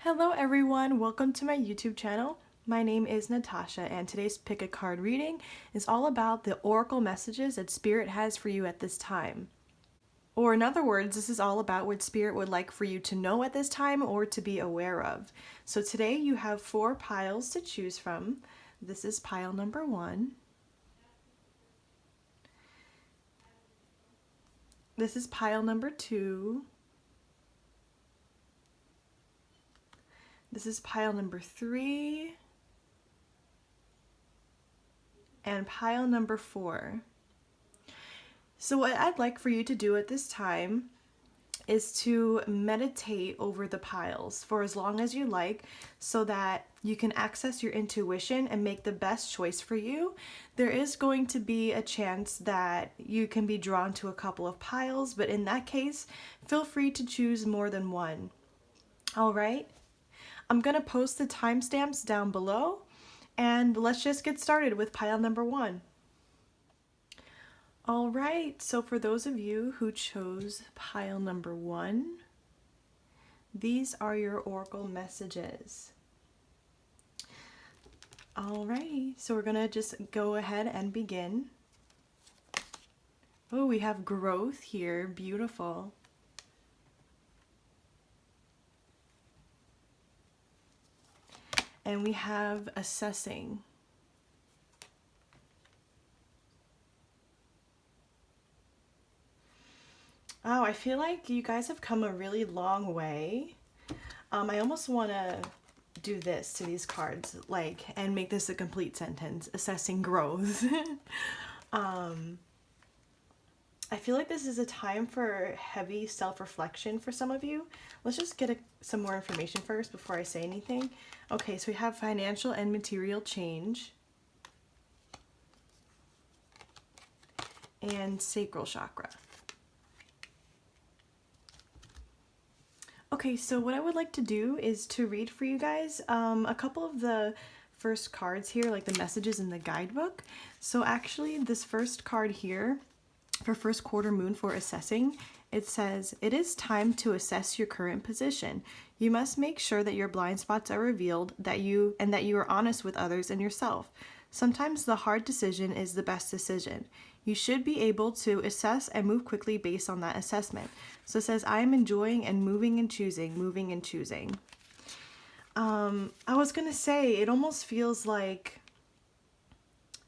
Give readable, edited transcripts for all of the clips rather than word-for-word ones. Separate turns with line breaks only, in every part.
Hello everyone, welcome to my YouTube channel. My name is Natasha and today's pick a card reading is all about the oracle messages that Spirit has for you at this time. Or in other words, this is all about what Spirit would like for you to know at this time or to be aware of. So today you have 4 piles to choose from. This is pile number 1. This is pile number 2. This is pile number 3. And pile number 4. So what I'd like for you to do at this time is to meditate over the piles for as long as you like so that you can access your intuition and make the best choice for you. There is going to be a chance that you can be drawn to a couple of piles, but in that case, feel free to choose more than one. All right, I'm gonna post the timestamps down below and let's just get started with pile number 1. All right, so for those of you who chose pile number 1, these are your oracle messages. Alrighty, so we're gonna just go ahead and begin. Oh, we have growth here, beautiful. And we have assessing. Oh, I feel like you guys have come a really long way. I almost want to do this to these cards, like, and make this a complete sentence, assessing growth. I feel like this is a time for heavy self-reflection for some of you. Let's just get some more information first before I say anything. Okay, so we have financial and material change. And sacral chakra. Okay, so what I would like to do is to read for you guys a couple of the first cards here, like the messages in the guidebook. So actually this first card here for first quarter moon for assessing, it says, it is time to assess your current position. You must make sure that your blind spots are revealed, that you are honest with others and yourself. Sometimes the hard decision is the best decision. You should be able to assess and move quickly based on that assessment. So it says, I am enjoying and moving and choosing, moving and choosing. I was going to say, it almost feels like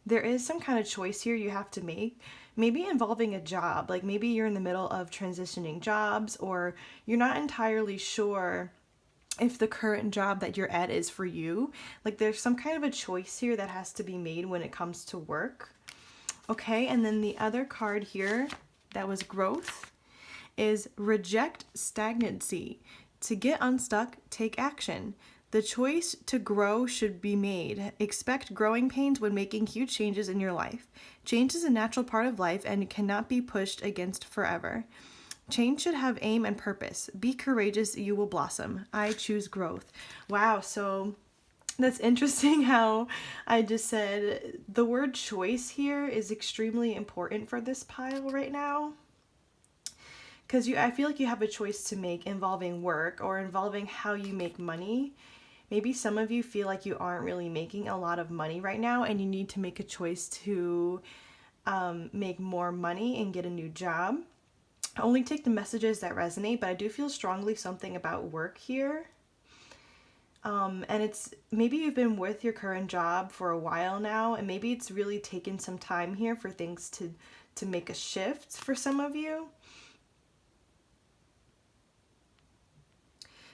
there is some kind of choice here you have to make, maybe involving a job. Like maybe you're in the middle of transitioning jobs, or you're not entirely sure if the current job that you're at is for you. Like there's some kind of a choice here that has to be made when it comes to work. Okay, and then the other card here that was growth is reject stagnancy. To get unstuck, take action. The choice to grow should be made. Expect growing pains when making huge changes in your life. Change is a natural part of life and cannot be pushed against forever. Change should have aim and purpose. Be courageous, you will blossom. I choose growth. Wow, so that's interesting how I just said the word choice here is extremely important for this pile right now. Because I feel like you have a choice to make involving work or involving how you make money. Maybe some of you feel like you aren't really making a lot of money right now and you need to make a choice to make more money and get a new job. I only take the messages that resonate, but I do feel strongly something about work here. And it's maybe you've been with your current job for a while now, and maybe it's really taken some time here for things to make a shift for some of you.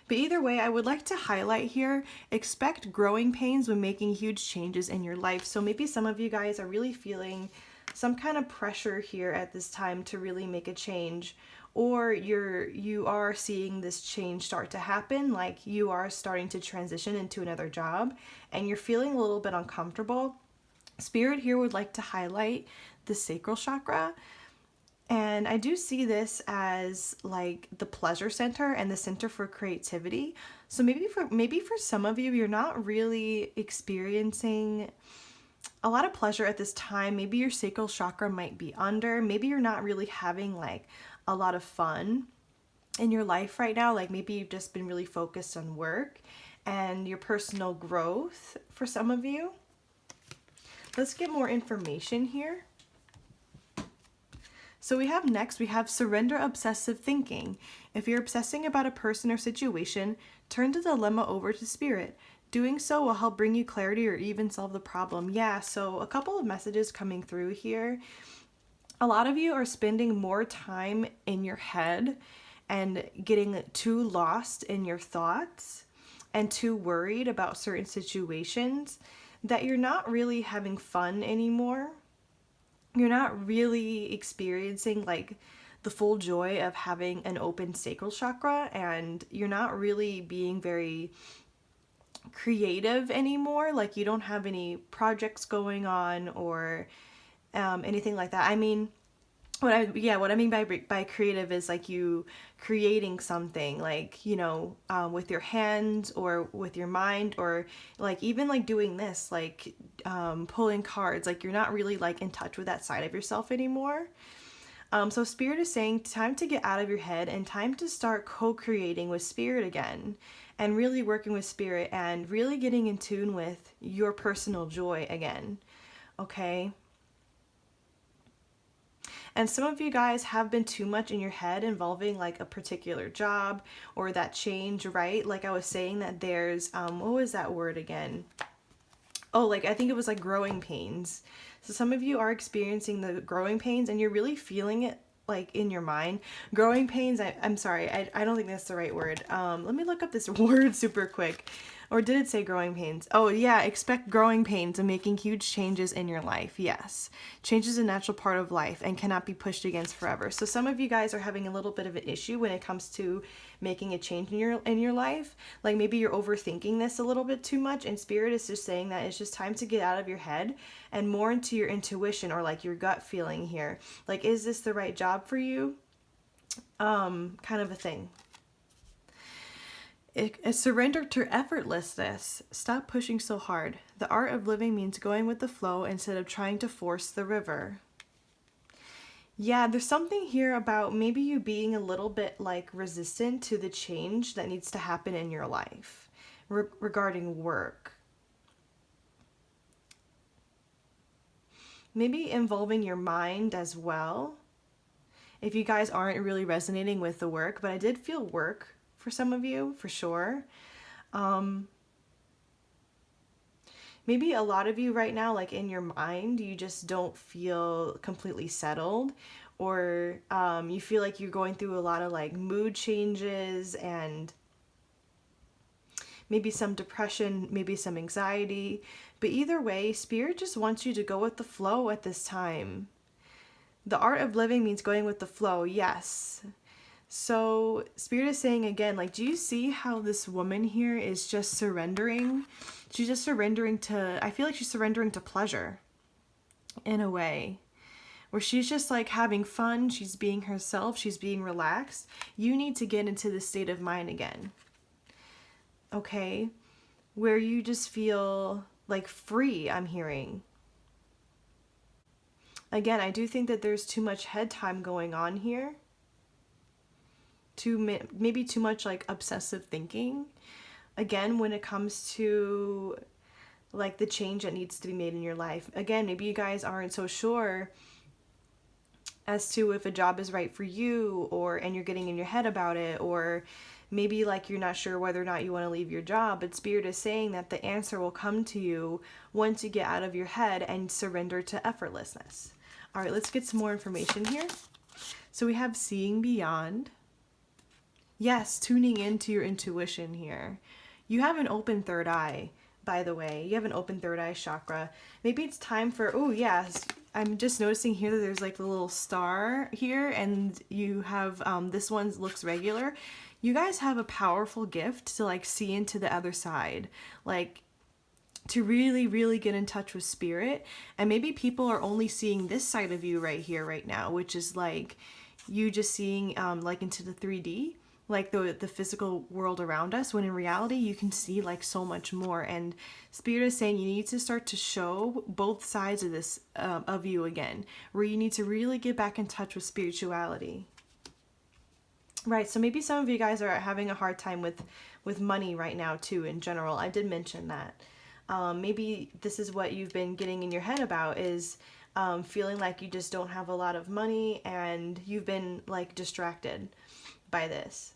But either way, I would like to highlight here, expect growing pains when making huge changes in your life. So maybe some of you guys are really feeling some kind of pressure here at this time to really make a change, or you are seeing this change start to happen, like you are starting to transition into another job and you're feeling a little bit uncomfortable. Spirit here would like to highlight the sacral chakra. And I do see this as like the pleasure center and the center for creativity. So maybe for some of you, you're not really experiencing a lot of pleasure at this time. Maybe your sacral chakra might be under. Maybe you're not really having like a lot of fun. in your life right now. Like maybe you've just been really focused on work and your personal growth for some of you. Let's get more information here. So we have next, we have surrender obsessive thinking. If you're obsessing about a person or situation, turn the dilemma over to spirit. Doing so will help bring you clarity or even solve the problem. Yeah, so a couple of messages coming through here. A lot of you are spending more time in your head and getting too lost in your thoughts and too worried about certain situations that you're not really having fun anymore. You're not really experiencing like the full joy of having an open sacral chakra, and you're not really being very creative anymore. Like you don't have any projects going on or anything like that. I mean, what I mean by creative is like you creating something, like, you know, with your hands or with your mind, or like even like doing this, like pulling cards. Like you're not really like in touch with that side of yourself anymore. So spirit is saying time to get out of your head and time to start co-creating with spirit again, and really working with spirit and really getting in tune with your personal joy again. Okay. And some of you guys have been too much in your head involving like a particular job or that change, right? Like I was saying that there's, what was that word again? Oh, like I think it was like growing pains. So some of you are experiencing the growing pains and you're really feeling it like in your mind. Growing pains, I'm sorry, I don't think that's the right word. Let me look up this word super quick. Or did it say growing pains? Oh yeah, expect growing pains and making huge changes in your life. Yes. Change is a natural part of life and cannot be pushed against forever. So some of you guys are having a little bit of an issue when it comes to making a change in your life. Like maybe you're overthinking this a little bit too much, and spirit is just saying that it's just time to get out of your head and more into your intuition or like your gut feeling here. Like, is this the right job for you? Kind of a thing. A surrender to effortlessness. Stop pushing so hard. The art of living means going with the flow instead of trying to force the river. Yeah, there's something here about maybe you being a little bit like resistant to the change that needs to happen in your life regarding work. Maybe involving your mind as well. If you guys aren't really resonating with the work, but I did feel work for some of you, for sure. Maybe a lot of you right now, like in your mind, you just don't feel completely settled, or you feel like you're going through a lot of like mood changes and maybe some depression, maybe some anxiety. But either way, spirit just wants you to go with the flow at this time. The art of living means going with the flow, yes. So spirit is saying again, like, do you see how this woman here is just surrendering? She's just surrendering to, I feel like she's surrendering to pleasure in a way, where she's just like having fun. She's being herself. She's being relaxed. You need to get into this state of mind again. Okay. Where you just feel like free, I'm hearing. Again, I do think that there's too much head time going on here. Maybe too much like obsessive thinking. Again, when it comes to like the change that needs to be made in your life. Again, maybe you guys aren't so sure as to if a job is right for you, and you're getting in your head about it, or maybe like you're not sure whether or not you want to leave your job, but spirit is saying that the answer will come to you once you get out of your head and surrender to effortlessness. All right, let's get some more information here. So we have seeing beyond. Yes, tuning into your intuition here. You have an open third eye, by the way. You have an open third eye chakra. Maybe it's time for, oh yes, I'm just noticing here that there's like a little star here, and you have, this one looks regular. You guys have a powerful gift to like see into the other side, like to really, really get in touch with spirit. And maybe people are only seeing this side of you right here, right now, which is like you just seeing like into the 3D, like the physical world around us, when in reality you can see like so much more. And spirit is saying you need to start to show both sides of this of you again, where you need to really get back in touch with spirituality. Right, so maybe some of you guys are having a hard time with money right now too in general. I did mention that. Maybe this is what you've been getting in your head about is feeling like you just don't have a lot of money and you've been like distracted by this.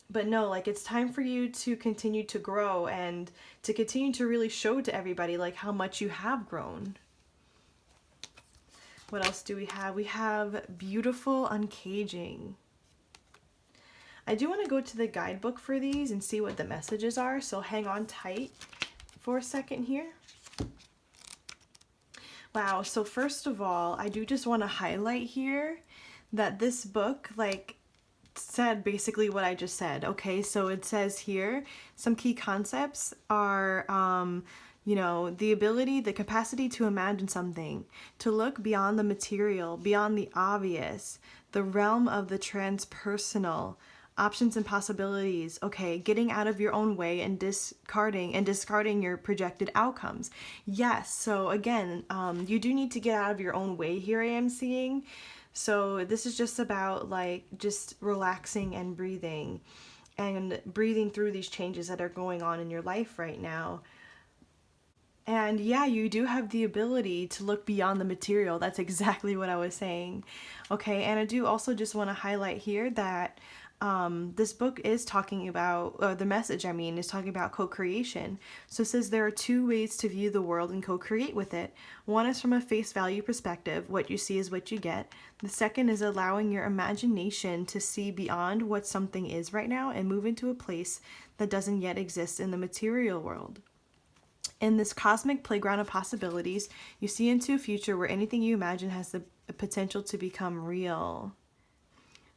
But no, like it's time for you to continue to grow and to continue to really show to everybody like how much you have grown. What else do we have? We have beautiful uncaging. I do want to go to the guidebook for these and see what the messages are, so hang on tight for a second here. Wow, so first of all, I do just want to highlight here that this book, like, said basically what I just said. Okay, so it says here, some key concepts are, you know, the ability, the capacity to imagine something, to look beyond the material, beyond the obvious, the realm of the transpersonal, options and possibilities. Okay, getting out of your own way and discarding your projected outcomes. Yes, so again, you do need to get out of your own way here, I am seeing. So this is just about like just relaxing and breathing through these changes that are going on in your life right now. And yeah, you do have the ability to look beyond the material. That's exactly what I was saying. Okay, and I do also just want to highlight here that this book is talking about, the message, I mean, is talking about co-creation. So it says there are two ways to view the world and co-create with it. One is from a face value perspective, what you see is what you get. The second is allowing your imagination to see beyond what something is right now and move into a place that doesn't yet exist in the material world. In this cosmic playground of possibilities, you see into a future where anything you imagine has the potential to become real.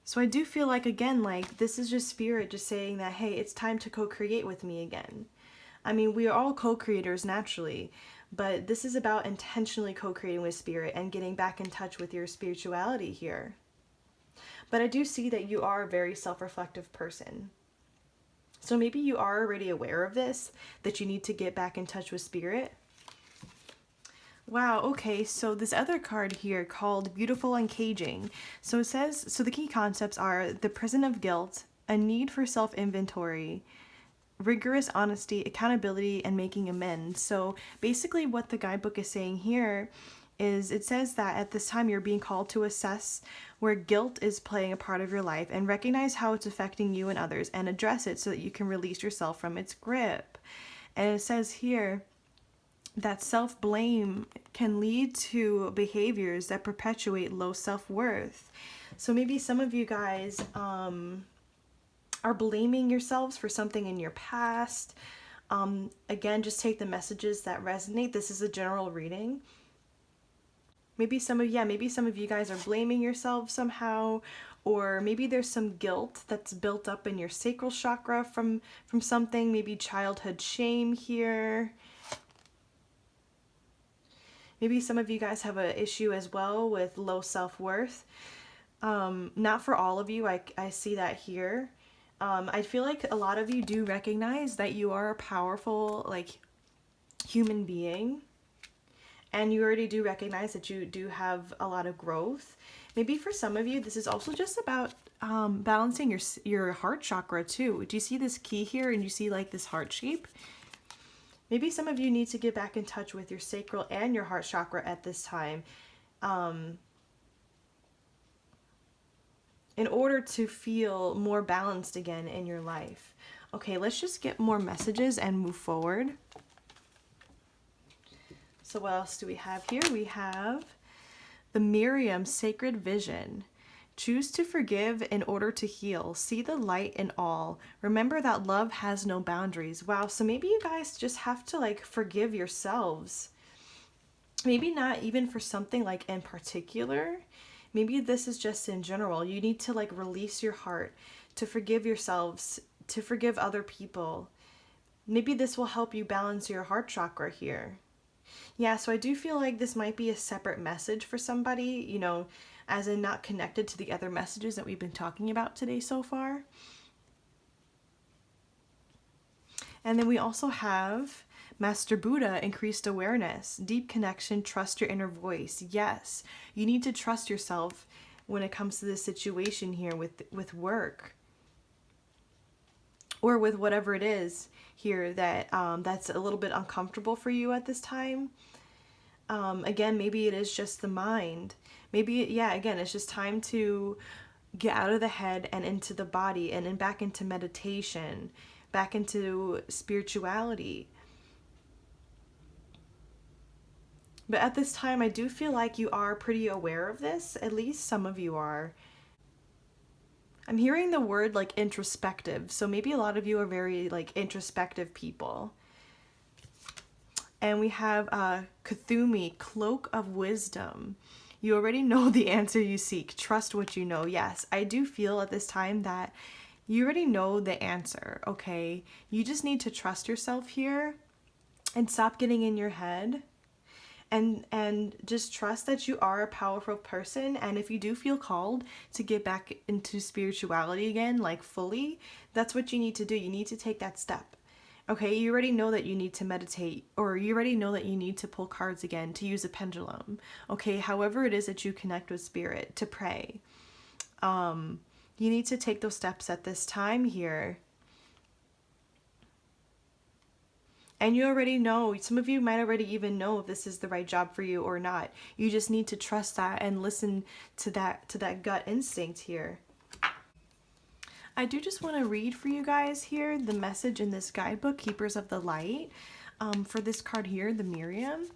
So I do feel like, again, like this is just spirit just saying that, hey, it's time to co-create with me again. I mean, we are all co-creators naturally, but this is about intentionally co-creating with spirit and getting back in touch with your spirituality here. But I do see that you are a very self-reflective person. So maybe you are already aware of this, that you need to get back in touch with spirit. Wow, okay, so this other card here called Beautiful Uncaging. So it says, so the key concepts are the prison of guilt, a need for self-inventory, rigorous honesty, accountability, and making amends. So basically what the guidebook is saying here is it says that at this time you're being called to assess where guilt is playing a part of your life and recognize how it's affecting you and others and address it so that you can release yourself from its grip. And it says here that self-blame can lead to behaviors that perpetuate low self-worth. So maybe some of you guys are blaming yourselves for something in your past. Again, just take the messages that resonate. This is a general reading. Maybe some of you guys are blaming yourselves somehow, or maybe there's some guilt that's built up in your sacral chakra from something, maybe childhood shame here. Maybe some of you guys have an issue as well with low self-worth. Not for all of you, I see that here. I feel like a lot of you do recognize that you are a powerful, like, human being. And you already do recognize that you do have a lot of growth. Maybe for some of you, this is also just about balancing your heart chakra too. Do you see this key here and you see like this heart shape? Maybe some of you need to get back in touch with your sacral and your heart chakra at this time in order to feel more balanced again in your life. Okay, let's just get more messages and move forward. So what else do we have here? We have the Miriam Sacred Vision. Choose to forgive in order to heal. See the light in all. Remember that love has no boundaries. Wow, so maybe you guys just have to like forgive yourselves. Maybe not even for something like in particular. Maybe this is just in general. You need to like release your heart, to forgive yourselves, to forgive other people. Maybe this will help you balance your heart chakra here. Yeah, so I do feel like this might be a separate message for somebody, you know, as in not connected to the other messages that we've been talking about today so far. And then we also have Master Buddha, increased awareness, deep connection, trust your inner voice. Yes, you need to trust yourself when it comes to this situation here with work, or with whatever it is here that that's a little bit uncomfortable for you at this time. Again, maybe it is just the mind. Maybe, yeah, again, it's just time to get out of the head and into the body, and then back into meditation, back into spirituality. But at this time, I do feel like you are pretty aware of this. At least some of you are. I'm hearing the word like introspective. So maybe a lot of you are very like introspective people. And we have Kuthumi, Cloak of Wisdom. You already know the answer you seek. Trust what you know. Yes, I do feel at this time that you already know the answer, okay? You just need to trust yourself here and stop getting in your head. And just trust that you are a powerful person. And if you do feel called to get back into spirituality again, like fully, that's what you need to do. You need to take that step. Okay, you already know that you need to meditate, or you already know that you need to pull cards again, to use a pendulum. Okay, however it is that you connect with spirit, to pray. You need to take those steps at this time here. And you already know, some of you might already even know if this is the right job for you or not. You just need to trust that and listen to that gut instinct here. I do just want to read for you guys here the message in this guidebook, Keepers of the Light, for this card here, the Miriam.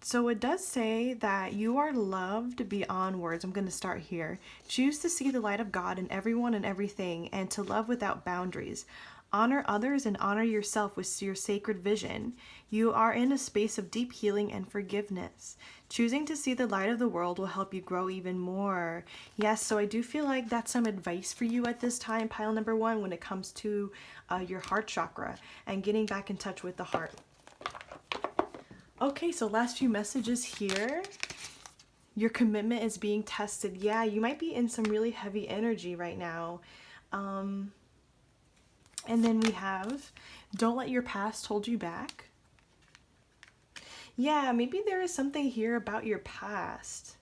So it does say that you are loved beyond words. I'm going to start here. Choose to see the light of God in everyone and everything, and to love without boundaries. Honor others and honor yourself with your sacred vision. You are in a space of deep healing and forgiveness. Choosing to see the light of the world will help you grow even more. Yes, so I do feel like that's some advice for you at this time, pile number 1, when it comes to your heart chakra and getting back in touch with the heart. Okay, so last few messages here. Your commitment is being tested. Yeah, you might be in some really heavy energy right now. And then we have, don't let your past hold you back. Yeah, maybe there is something here about your past.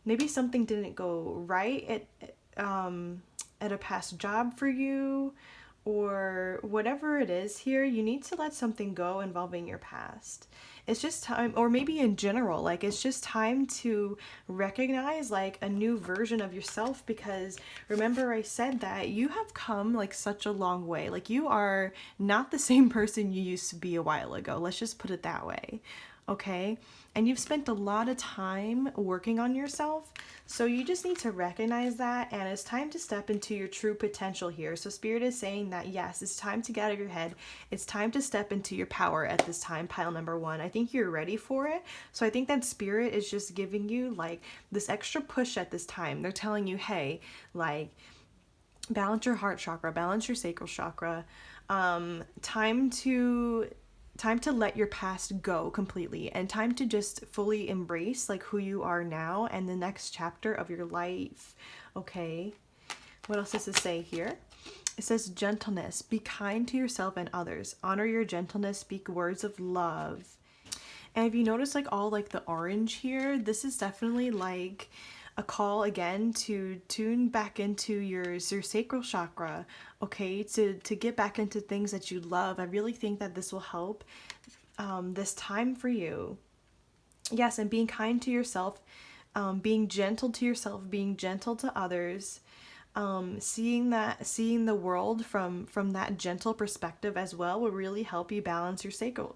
Maybe something didn't go right at a past job for you, or whatever it is here. You need to let something go involving your past. It's just time, or maybe in general, like it's just time to recognize like a new version of yourself, because remember I said that you have come like such a long way. Like you are not the same person you used to be a while ago. Let's just put it that way. Okay? And you've spent a lot of time working on yourself. So you just need to recognize that, and it's time to step into your true potential here. So Spirit is saying that yes, it's time to get out of your head. It's time to step into your power at this time, pile number 1. I think you're ready for it. So I think that Spirit is just giving you like this extra push at this time. They're telling you, hey, like balance your heart chakra, balance your sacral chakra. Time to let your past go completely, and time to just fully embrace like who you are now and the next chapter of your life. Okay, what else does it say here? It says gentleness. Be kind to yourself and others. Honor your gentleness. Speak words of love. And if you notice like all like the orange here, this is definitely like a call again to tune back into your sacral chakra, okay, to get back into things that you love. I really think that this will help this time for you. Yes, and being kind to yourself, being gentle to yourself, being gentle to others, seeing the world from that gentle perspective as well will really help you balance your sacral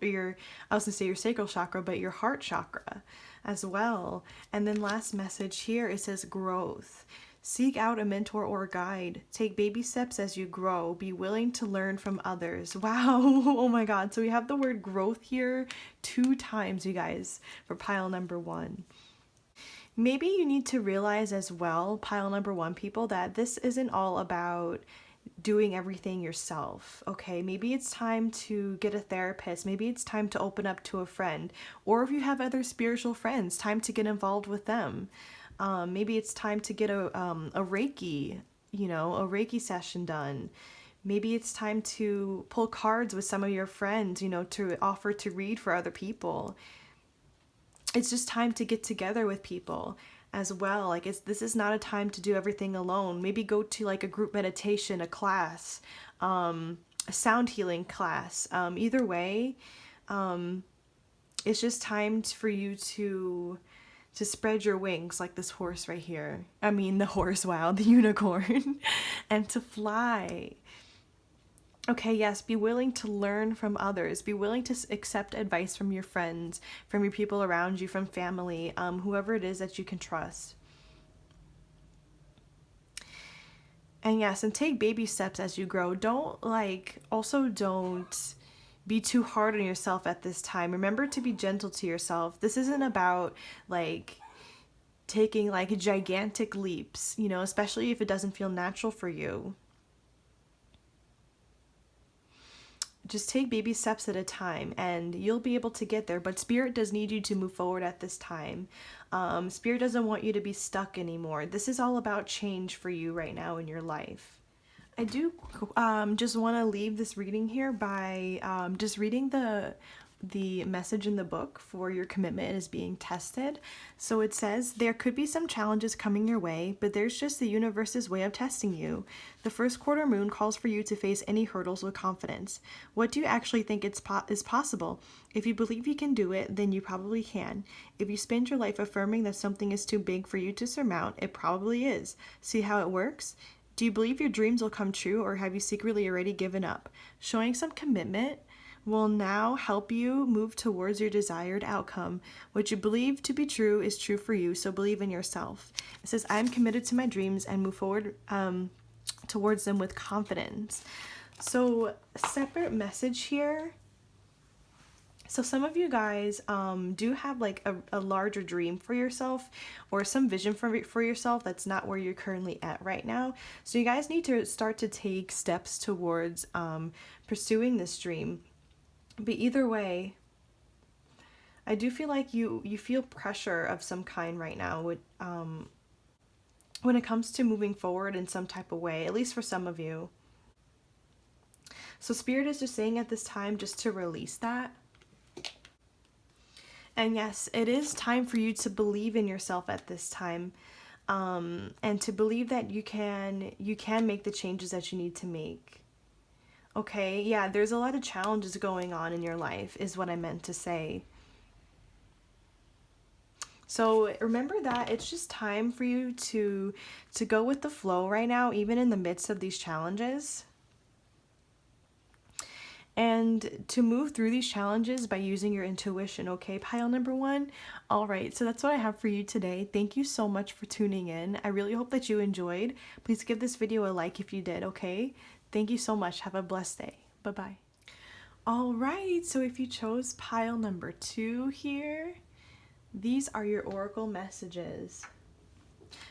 chakra, but your heart chakra as well. And then last message here, it says growth. Seek out a mentor or guide. Take baby steps as you grow. Be willing to learn from others. Wow. Oh my God. So we have the word growth here 2 times, you guys, for pile number 1. Maybe you need to realize as well, pile number 1 people, that this isn't all about doing everything yourself. Okay, maybe it's time to get a therapist. Maybe it's time to open up to a friend, or if you have other spiritual friends, time to get involved with them. Maybe it's time to get a Reiki, a Reiki session done. Maybe it's time to pull cards with some of your friends, to offer to read for other people. it's just time to get together with people as well. Like this is not a time to do everything alone. Maybe go to like a group meditation, a class, a sound healing class. Either way, it's just time for you to spread your wings like this horse right here. I mean the horse, wow, the unicorn, and to fly. Okay, yes, be willing to learn from others. Be willing to accept advice from your friends, from your people around you, from family, whoever it is that you can trust. And yes, and take baby steps as you grow. Don't be too hard on yourself at this time. Remember to be gentle to yourself. This isn't about like taking like gigantic leaps, you know, especially if it doesn't feel natural for you. Just take baby steps at a time and you'll be able to get there. But Spirit does need you to move forward at this time. Spirit doesn't want you to be stuck anymore. This is all about change for you right now in your life. I do just want to leave this reading here by just reading the message in the book for your commitment is being tested. So it says, there could be some challenges coming your way, but there's just the universe's way of testing you. The first quarter moon calls for you to face any hurdles with confidence. What do you actually think is possible? If you believe you can do it, then you probably can. If you spend your life affirming that something is too big for you to surmount, it probably is. See how it works? Do you believe your dreams will come true, or have you secretly already given up? Showing some commitment will now help you move towards your desired outcome. What you believe to be true is true for you, so believe in yourself. It says, I am committed to my dreams and move forward towards them with confidence. So, separate message here. So some of you guys do have like a larger dream for yourself or some vision for yourself that's not where you're currently at right now. So you guys need to start to take steps towards pursuing this dream. But either way, I do feel like you feel pressure of some kind right now with, when it comes to moving forward in some type of way, at least for some of you. So Spirit is just saying at this time just to release that. And yes, it is time for you to believe in yourself at this time, and to believe that you can make the changes that you need to make. Okay, yeah, there's a lot of challenges going on in your life is what I meant to say. So remember that it's just time for you to go with the flow right now, even in the midst of these challenges. And to move through these challenges by using your intuition, okay, pile number 1? All right, so that's what I have for you today. Thank you so much for tuning in. I really hope that you enjoyed. Please give this video a like if you did, okay? Thank you so much. Have a blessed day. Bye-bye. All right, so if you chose pile number 2 here, these are your oracle messages.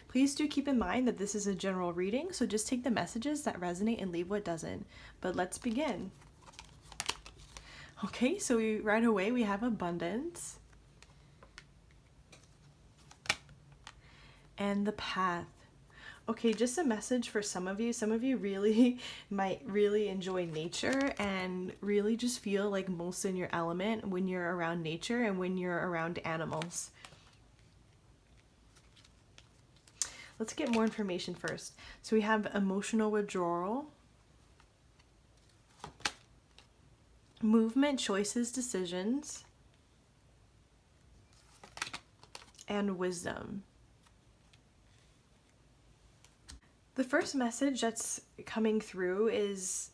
Please do keep in mind that this is a general reading, so just take the messages that resonate and leave what doesn't. But let's begin. Okay, so right away we have abundance and the path. Okay, just a message for some of you. Some of you really might really enjoy nature and really just feel like most in your element when you're around nature and when you're around animals. Let's get more information first. So we have emotional withdrawal, movement, choices, decisions, and wisdom. The first message that's coming through is,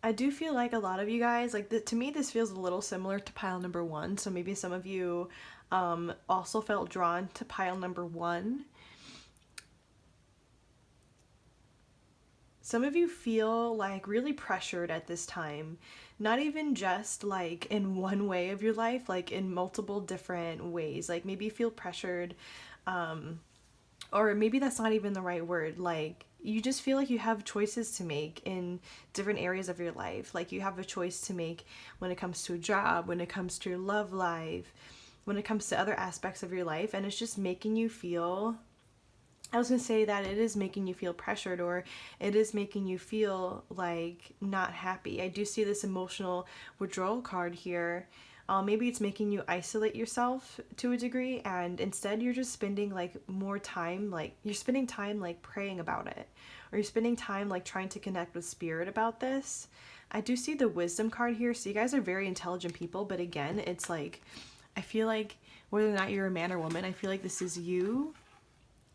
I do feel like a lot of you guys, like to me this feels a little similar to pile number 1, so maybe some of you also felt drawn to pile number 1. Some of you feel like really pressured at this time, not even just like in one way of your life, like in multiple different ways. Like maybe you feel pressured, or maybe that's not even the right word. Like you just feel like you have choices to make in different areas of your life. Like you have a choice to make when it comes to a job, when it comes to your love life, when it comes to other aspects of your life, and it's just making you feel, I was going to say that it is making you feel pressured, or it is making you feel like not happy. I do see this emotional withdrawal card here. Maybe it's making you isolate yourself to a degree, and instead you're just spending like more time, like you're spending time like praying about it, or you're spending time like trying to connect with spirit about this. I do see the wisdom card here, so you guys are very intelligent people, but again, it's like, I feel like whether or not you're a man or woman, I feel like this is you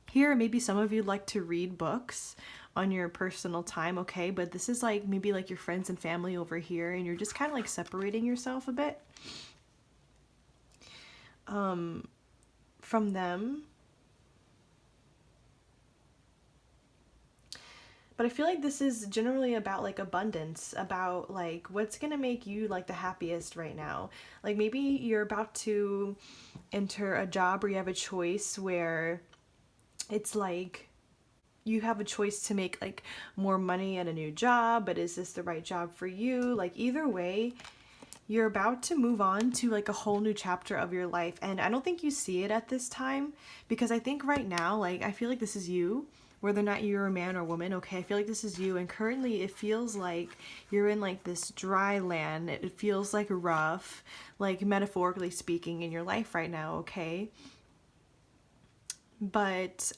here. Maybe some of you like to read books on your personal time, okay, but this is like maybe like your friends and family over here, and you're just kind of like separating yourself a bit from them. But I feel like this is generally about like abundance, about like what's gonna make you like the happiest right now. Like maybe you're about to enter a job where you have a choice where it's like you have a choice to make like more money at a new job, but is this the right job for you? Like either way, you're about to move on to like a whole new chapter of your life, and I don't think you see it at this time, because I think right now, like I feel like this is you, whether or not you're a man or woman, okay, I feel like this is you, and currently it feels like you're in like this dry land. It feels like rough, like metaphorically speaking, in your life right now, okay? But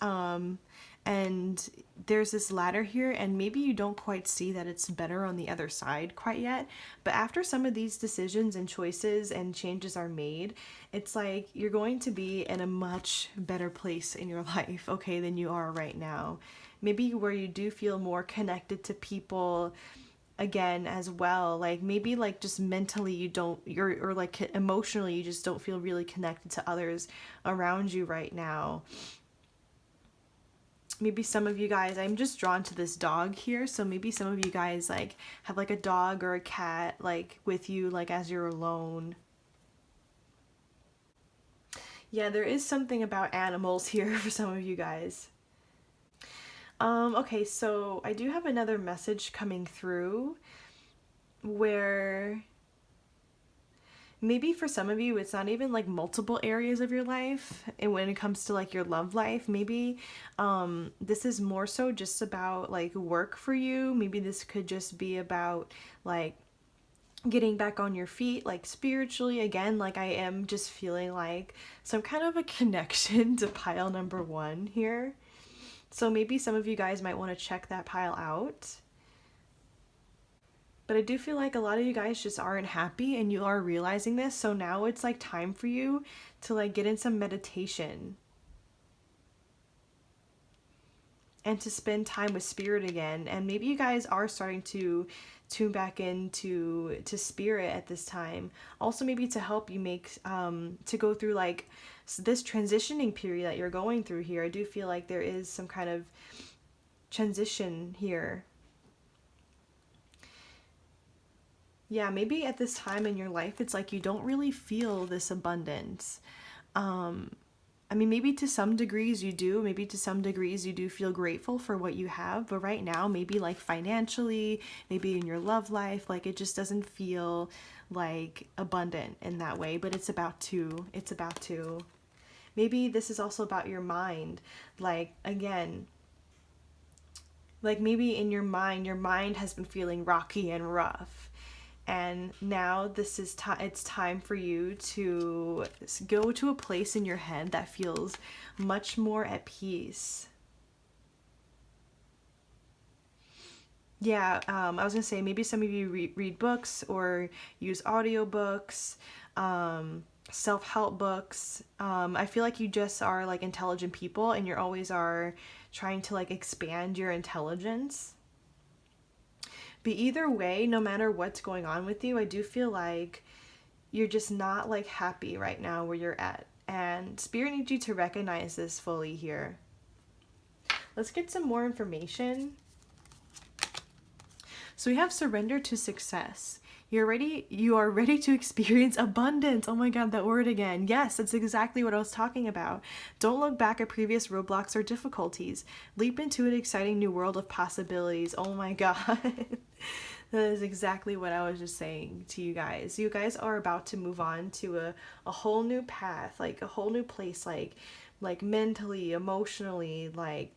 and there's this ladder here, and maybe you don't quite see that it's better on the other side quite yet, but after some of these decisions and choices and changes are made, it's like you're going to be in a much better place in your life, okay, than you are right now. Maybe where you do feel more connected to people again as well, like maybe like just mentally you don't, or like emotionally you just don't feel really connected to others around you right now. Maybe some of you guys, I'm just drawn to this dog here, so maybe some of you guys like have like a dog or a cat like with you, like as you're alone. Yeah, there is something about animals here for some of you guys. Okay, so I do have another message coming through where maybe for some of you it's not even like multiple areas of your life, and when it comes to like your love life, maybe this is more so just about like work for you. Maybe this could just be about like getting back on your feet, like spiritually again. Like I am just feeling like some kind of a connection to pile number 1 here, so maybe some of you guys might want to check that pile out. But I do feel like a lot of you guys just aren't happy, and you are realizing this. So now it's like time for you to like get in some meditation and to spend time with spirit again. And maybe you guys are starting to tune back into spirit at this time. Also maybe to help you make to go through like this transitioning period that you're going through here. I do feel like there is some kind of transition here. Yeah, maybe at this time in your life, it's like you don't really feel this abundance. I mean, maybe to some degrees you do. Maybe to some degrees you do feel grateful for what you have. But right now, maybe like financially, maybe in your love life, like it just doesn't feel like abundant in that way. But it's about to. It's about to. Maybe this is also about your mind. Like, again, like maybe in your mind has been feeling rocky and rough. And now this is it's time for you to go to a place in your head that feels much more at peace. Yeah, I was gonna say maybe some of you read books or use audiobooks, self-help books. I feel like you just are like intelligent people, and you're always are trying to like expand your intelligence. But either way, no matter what's going on with you, I do feel like you're just not like happy right now where you're at. And Spirit needs you to recognize this fully here. Let's get some more information. So we have surrender to success. You are ready to experience abundance. Oh my God, that word again. Yes, that's exactly what I was talking about. Don't look back at previous roadblocks or difficulties. Leap into an exciting new world of possibilities. Oh my God. That is exactly what I was just saying to you guys. You guys are about to move on to a whole new path, like a whole new place, like mentally, emotionally, like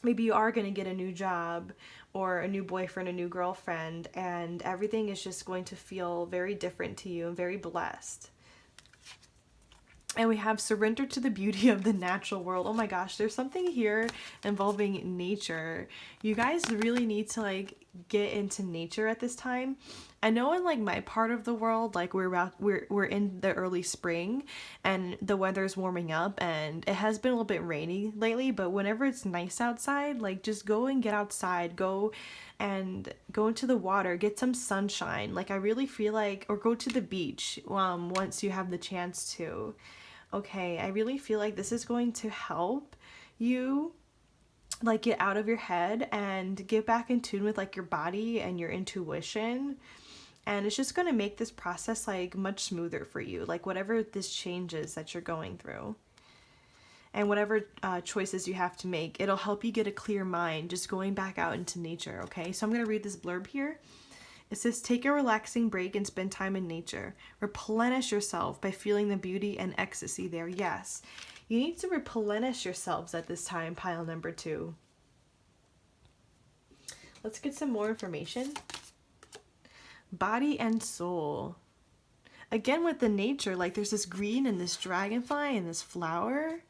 maybe you are going to get a new job or a new boyfriend, a new girlfriend, and everything is just going to feel very different to you and very blessed. And we have surrender to the beauty of the natural world. Oh my gosh, there's something here involving nature. You guys really need to like get into nature at this time. I know in like my part of the world, like we're in the early spring and the weather's warming up and it has been a little bit rainy lately, but whenever it's nice outside, like just go and get outside, go into the water, get some sunshine. Like I really feel like, or go to the beach once you have the chance to. Okay, I really feel like this is going to help you like get out of your head and get back in tune with like your body and your intuition. And it's just going to make this process like much smoother for you, like whatever this changes that you're going through. And whatever choices you have to make, it'll help you get a clear mind just going back out into nature, okay? So I'm going to read this blurb here. It says, take a relaxing break and spend time in nature. Replenish yourself by feeling the beauty and ecstasy there. Yes, you need to replenish yourselves at this time, pile number 2. Let's get some more information. Body and soul. Again, with the nature, like there's this green and this dragonfly and this flower.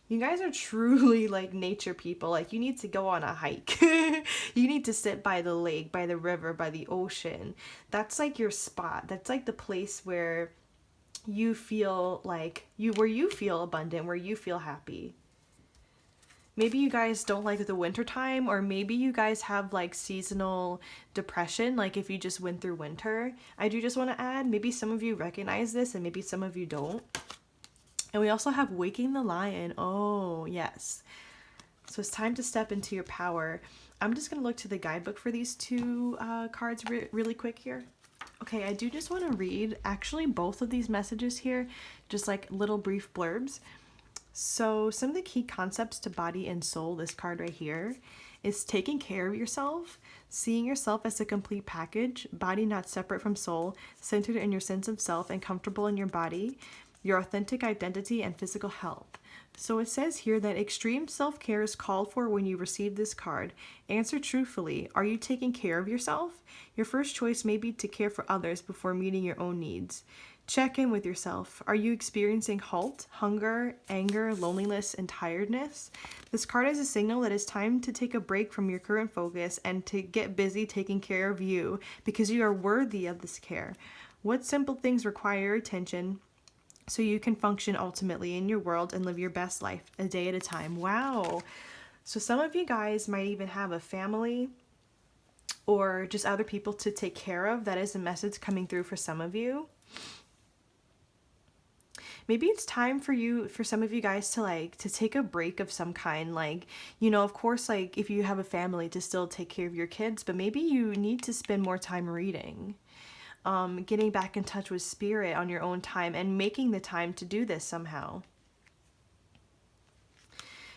You guys are truly like nature people. Like you need to go on a hike. You need to sit by the lake, by the river, by the ocean. That's like your spot. That's like the place where you feel like where you feel abundant, where you feel happy. Maybe you guys don't like the winter time, or maybe you guys have like seasonal depression, like if you just went through winter. I do just want to add, maybe some of you recognize this and maybe some of you don't. And we also have Waking the Lion. Oh, yes. So it's time to step into your power. I'm just going to look to the guidebook for these 2 cards really quick here. Okay, I do just want to read actually both of these messages here, just like little brief blurbs. So some of the key concepts to body and soul, this card right here, is taking care of yourself, seeing yourself as a complete package, body not separate from soul, centered in your sense of self and comfortable in your body, your authentic identity and physical health. So it says here that extreme self-care is called for when you receive this card. Answer truthfully. Are you taking care of yourself? Your first choice may be to care for others before meeting your own needs. Check in with yourself. Are you experiencing halt, hunger, anger, loneliness, and tiredness? This card is a signal that it's time to take a break from your current focus and to get busy taking care of you because you are worthy of this care. What simple things require your attention so you can function ultimately in your world and live your best life a day at a time? Wow. So some of you guys might even have a family or just other people to take care of. That is a message coming through for some of you. Maybe it's time for some of you guys to take a break of some kind. Like, you know, of course, like if you have a family, to still take care of your kids, but maybe you need to spend more time reading. Getting back in touch with spirit on your own time and making the time to do this somehow.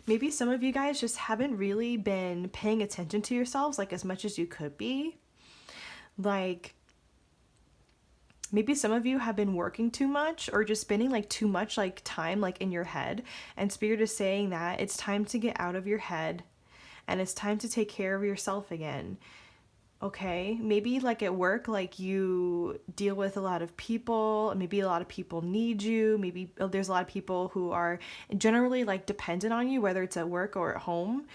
Maybe some of you guys just haven't really been paying attention to yourselves like as much as you could be. Like maybe some of you have been working too much or just spending like too much like time like in your head, and spirit is saying that it's time to get out of your head and it's time to take care of yourself again. Okay, maybe like at work, like you deal with a lot of people, maybe a lot of people need you, maybe there's a lot of people who are generally like dependent on you, whether it's at work or at home.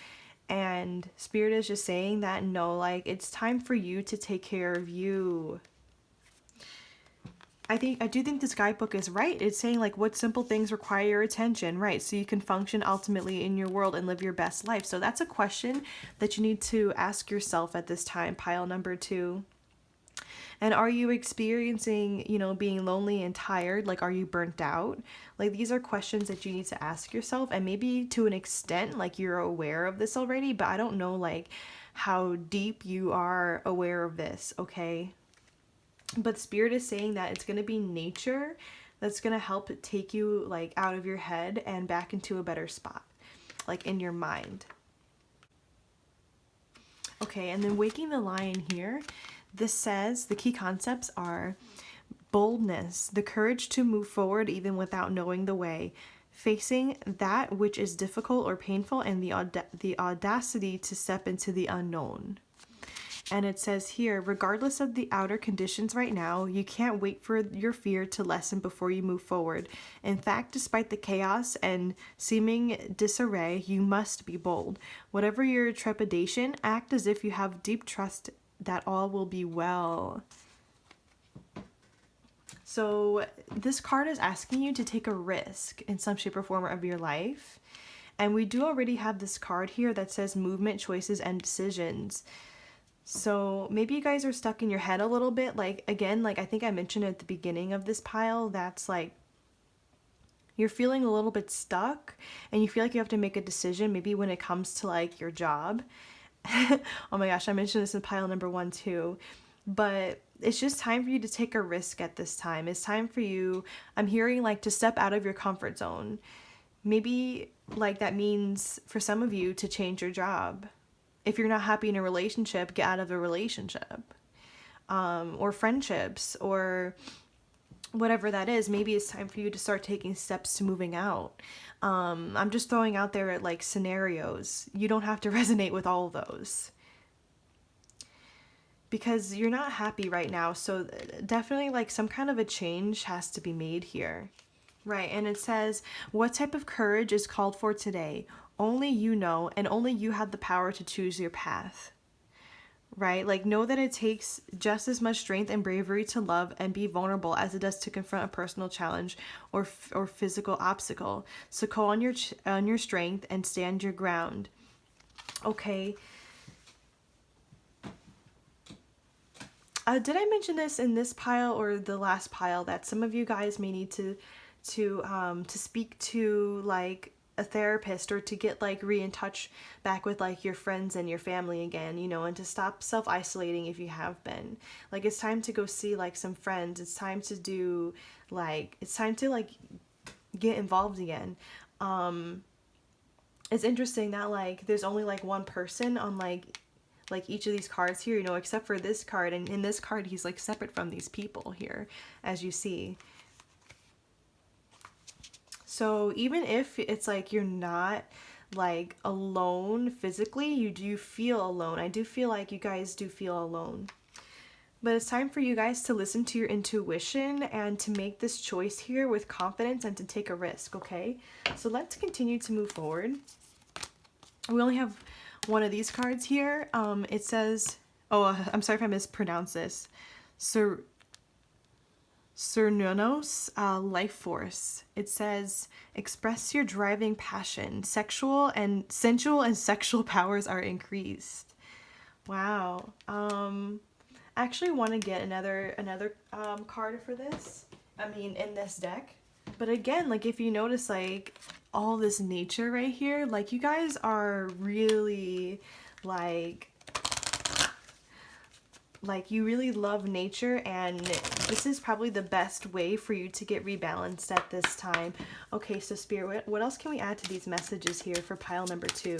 And spirit is just saying that no, like it's time for you to take care of you. I do think this guidebook is right. It's saying like what simple things require your attention, right? So you can function ultimately in your world and live your best life. So that's a question that you need to ask yourself at this time, pile number 2. And are you experiencing, you know, being lonely and tired? Like, are you burnt out? Like, these are questions that you need to ask yourself. And maybe to an extent, like you're aware of this already, but I don't know like how deep you are aware of this, okay? But spirit is saying that it's going to be nature that's going to help take you like out of your head and back into a better spot, like in your mind. Okay, and then Waking the Lion here, this says the key concepts are boldness, the courage to move forward even without knowing the way, facing that which is difficult or painful, and the audacity to step into the unknown. And it says here, regardless of the outer conditions right now, you can't wait for your fear to lessen before you move forward. In fact, despite the chaos and seeming disarray, you must be bold. Whatever your trepidation, act as if you have deep trust that all will be well. So this card is asking you to take a risk in some shape or form of your life. And we do already have this card here that says movement, choices, and decisions. So maybe you guys are stuck in your head a little bit. Like, again, like I think I mentioned at the beginning of this pile, that's like you're feeling a little bit stuck and you feel like you have to make a decision, maybe when it comes to like your job. Oh my gosh, I mentioned this in pile number 1 too. But it's just time for you to take a risk at this time. It's time for you, I'm hearing like to step out of your comfort zone. Maybe like that means for some of you to change your job. If you're not happy in a relationship, get out of a relationship, or friendships, or whatever that is. Maybe it's time for you to start taking steps to moving out. I'm just throwing out there like scenarios. You don't have to resonate with all of those because you're not happy right now. So definitely like some kind of a change has to be made here. Right, and it says, what type of courage is called for today? Only you know, and only you have the power to choose your path. Right? Like, know that it takes just as much strength and bravery to love and be vulnerable as it does to confront a personal challenge or physical obstacle. So call on your strength and stand your ground. Okay. Did I mention this in this pile or the last pile that some of you guys may need to speak to like a therapist or to get like in touch back with like your friends and your family again, you know, and to stop self-isolating if you have been. Like, it's time to go see like some friends. It's time to do like, it's time to like get involved again. It's interesting that like there's only like one person on like each of these cards here, you know, except for this card. And in this card, he's like separate from these people here, as you see. So even if it's like you're not like alone physically, you do feel alone. I do feel like you guys do feel alone. But it's time for you guys to listen to your intuition and to make this choice here with confidence and to take a risk, okay? So let's continue to move forward. We only have one of these cards here. It says, oh, I'm sorry if I mispronounced this. Cernunos, life force. It says, express your driving passion. Sensual and sexual powers are increased. Wow. I actually want to get another card for this. I mean, in this deck. But again, like if you notice like all this nature right here, like you guys are really like you really love nature, and this is probably the best way for you to get rebalanced at this time. Okay, so Spirit, what else can we add to these messages here for pile number 2?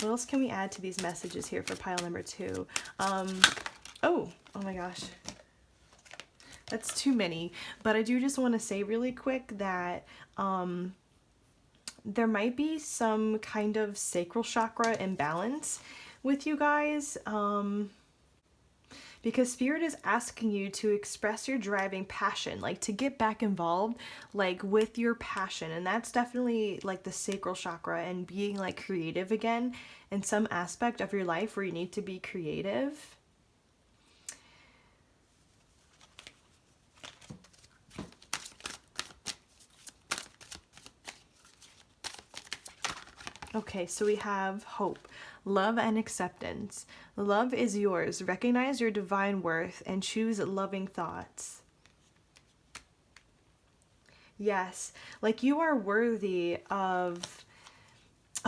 What else can we add to these messages here for pile number 2? Oh my gosh. That's too many. But I do just want to say really quick that there might be some kind of sacral chakra imbalance with you guys. Because Spirit is asking you to express your driving passion, like to get back involved like with your passion. And that's definitely like the sacral chakra and being like creative again in some aspect of your life where you need to be creative. Okay, so we have hope, love, and acceptance. Love is yours. Recognize your divine worth and choose loving thoughts. Yes, like you are worthy of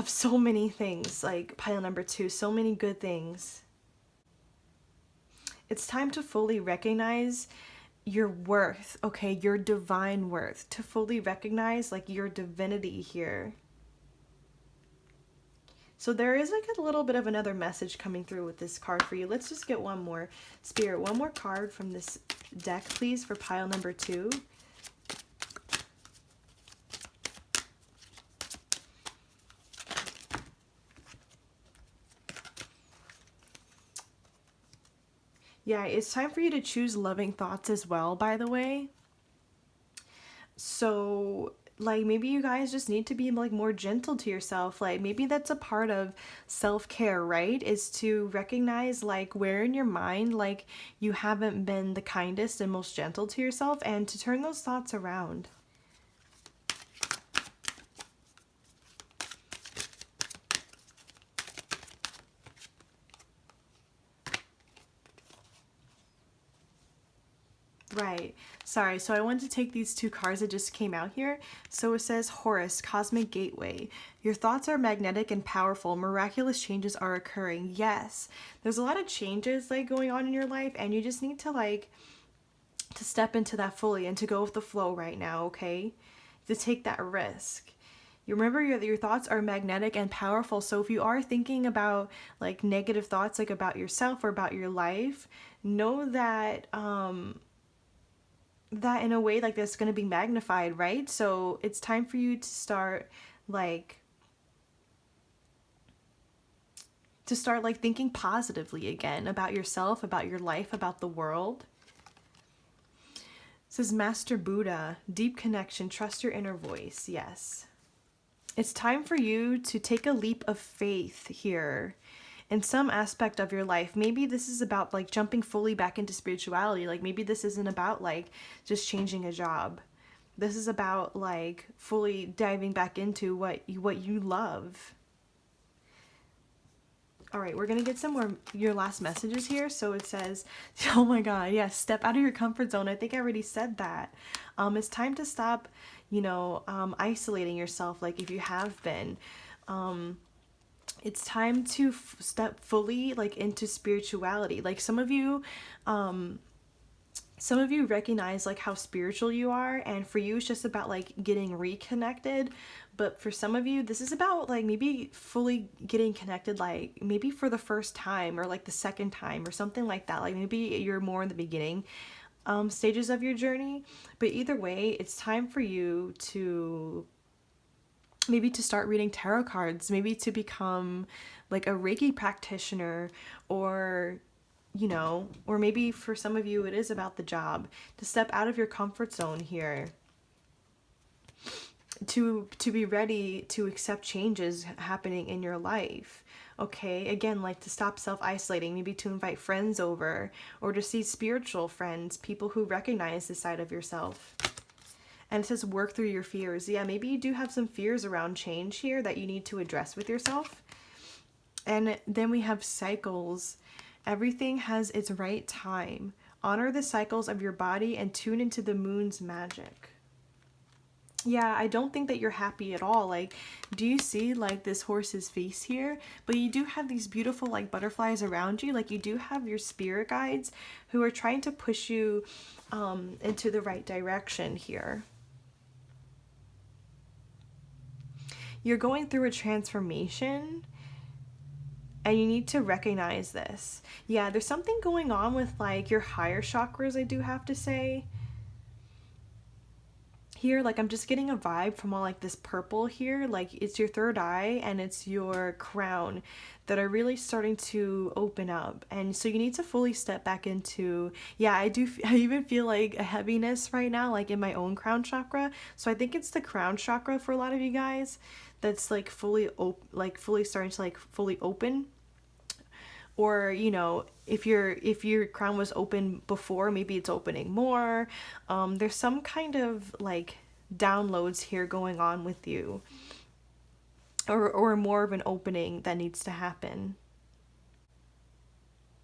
so many things, like pile number 2, so many good things. It's time to fully recognize your worth, okay, your divine worth, to fully recognize like your divinity here. So there is like a little bit of another message coming through with this card for you. Let's just get one more. Spirit, one more card from this deck, please, for pile number 2. Yeah, it's time for you to choose loving thoughts as well, by the way. So, like, maybe you guys just need to be like more gentle to yourself. Like, maybe that's a part of self-care, right? Is to recognize like where in your mind like you haven't been the kindest and most gentle to yourself, and to turn those thoughts around. Right. Sorry. So I wanted to take these two cards that just came out here. So it says Horus, Cosmic Gateway. Your thoughts are magnetic and powerful. Miraculous changes are occurring. Yes. There's a lot of changes like going on in your life, and you just need to like to step into that fully and to go with the flow right now, okay? To take that risk. You remember your thoughts are magnetic and powerful. So if you are thinking about like negative thoughts like about yourself or about your life, know that that in a way like that's going to be magnified, right? So it's time for you to start like thinking positively again about yourself, about your life, about the world. It says Master Buddha, deep connection, trust your inner voice. Yes. It's time for you to take a leap of faith here in some aspect of your life. Maybe this is about like jumping fully back into spirituality. Like maybe this isn't about like just changing a job. This is about like fully diving back into what you love. All right, we're going to get some more your last messages here. So it says, oh my God, yes, step out of your comfort zone. I think I already said that. It's time to stop, isolating yourself like if you have been. It's time to step fully like into spirituality. Like some of you recognize like how spiritual you are, and for you it's just about like getting reconnected. But for some of you this is about like maybe fully getting connected, like maybe for the first time or like the second time or something like that. Like maybe you're more in the beginning stages of your journey, but either way it's time for you to maybe to start reading tarot cards, maybe to become like a Reiki practitioner, or or maybe for some of you it is about the job, to step out of your comfort zone here, to be ready to accept changes happening in your life. Okay, again, like to stop self-isolating, maybe to invite friends over, or to see spiritual friends, people who recognize this side of yourself. And it says work through your fears. Yeah, maybe you do have some fears around change here that you need to address with yourself. And then we have cycles. Everything has its right time. Honor the cycles of your body and tune into the moon's magic. Yeah, I don't think that you're happy at all. Like, do you see like this horse's face here? But you do have these beautiful like butterflies around you. Like you do have your spirit guides who are trying to push you into the right direction here. You're going through a transformation, and you need to recognize this. Yeah, there's something going on with like your higher chakras, I do have to say. Here, like I'm just getting a vibe from all like this purple here. Like it's your third eye and it's your crown that are really starting to open up. And so you need to fully step back into, yeah, I even feel like a heaviness right now, like in my own crown chakra. So I think it's the crown chakra for a lot of you guys that's like fully starting to like fully open. Or if your crown was open before, maybe it's opening more. There's some kind of like downloads here going on with you, or more of an opening that needs to happen.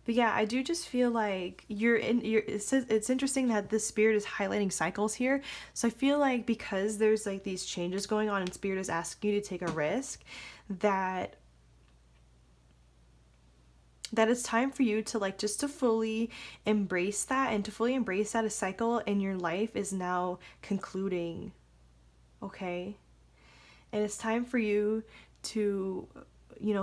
But yeah, I do just feel like it says it's interesting that this spirit is highlighting cycles here. So I feel like because there's like these changes going on and spirit is asking you to take a risk, that it's time for you to like just to fully embrace that, and to fully embrace that a cycle in your life is now concluding. Okay? And it's time for you to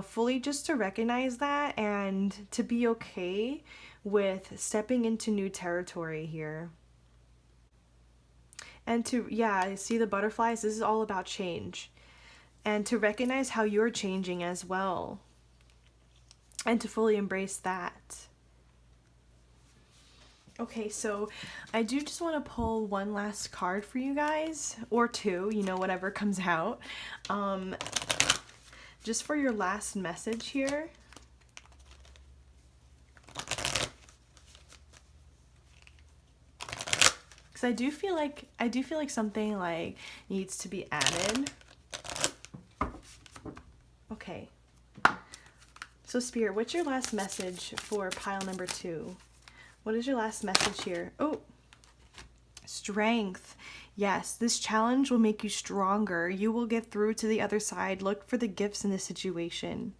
fully just to recognize that, and to be okay with stepping into new territory here. And to, yeah, see the butterflies, this is all about change. And to recognize how you're changing as well. And to fully embrace that. Okay, so I do just want to pull one last card for you guys, or two, you know, whatever comes out. Just for your last message here. Because I do feel like something like needs to be added. Okay. So Spirit, what's your last message for pile number 2? What is your last message here? Oh, strength. Yes, this challenge will make you stronger. You will get through to the other side. Look for the gifts in this situation.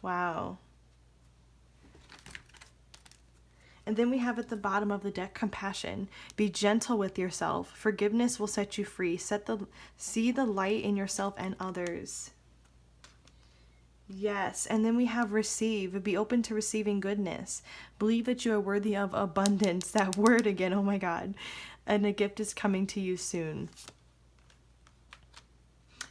Wow. And then we have at the bottom of the deck, compassion. Be gentle with yourself. Forgiveness will set you free. See the light in yourself and others. Yes, and then we have receive. Be open to receiving goodness. Believe that you are worthy of abundance. That word again, oh my God. And a gift is coming to you soon.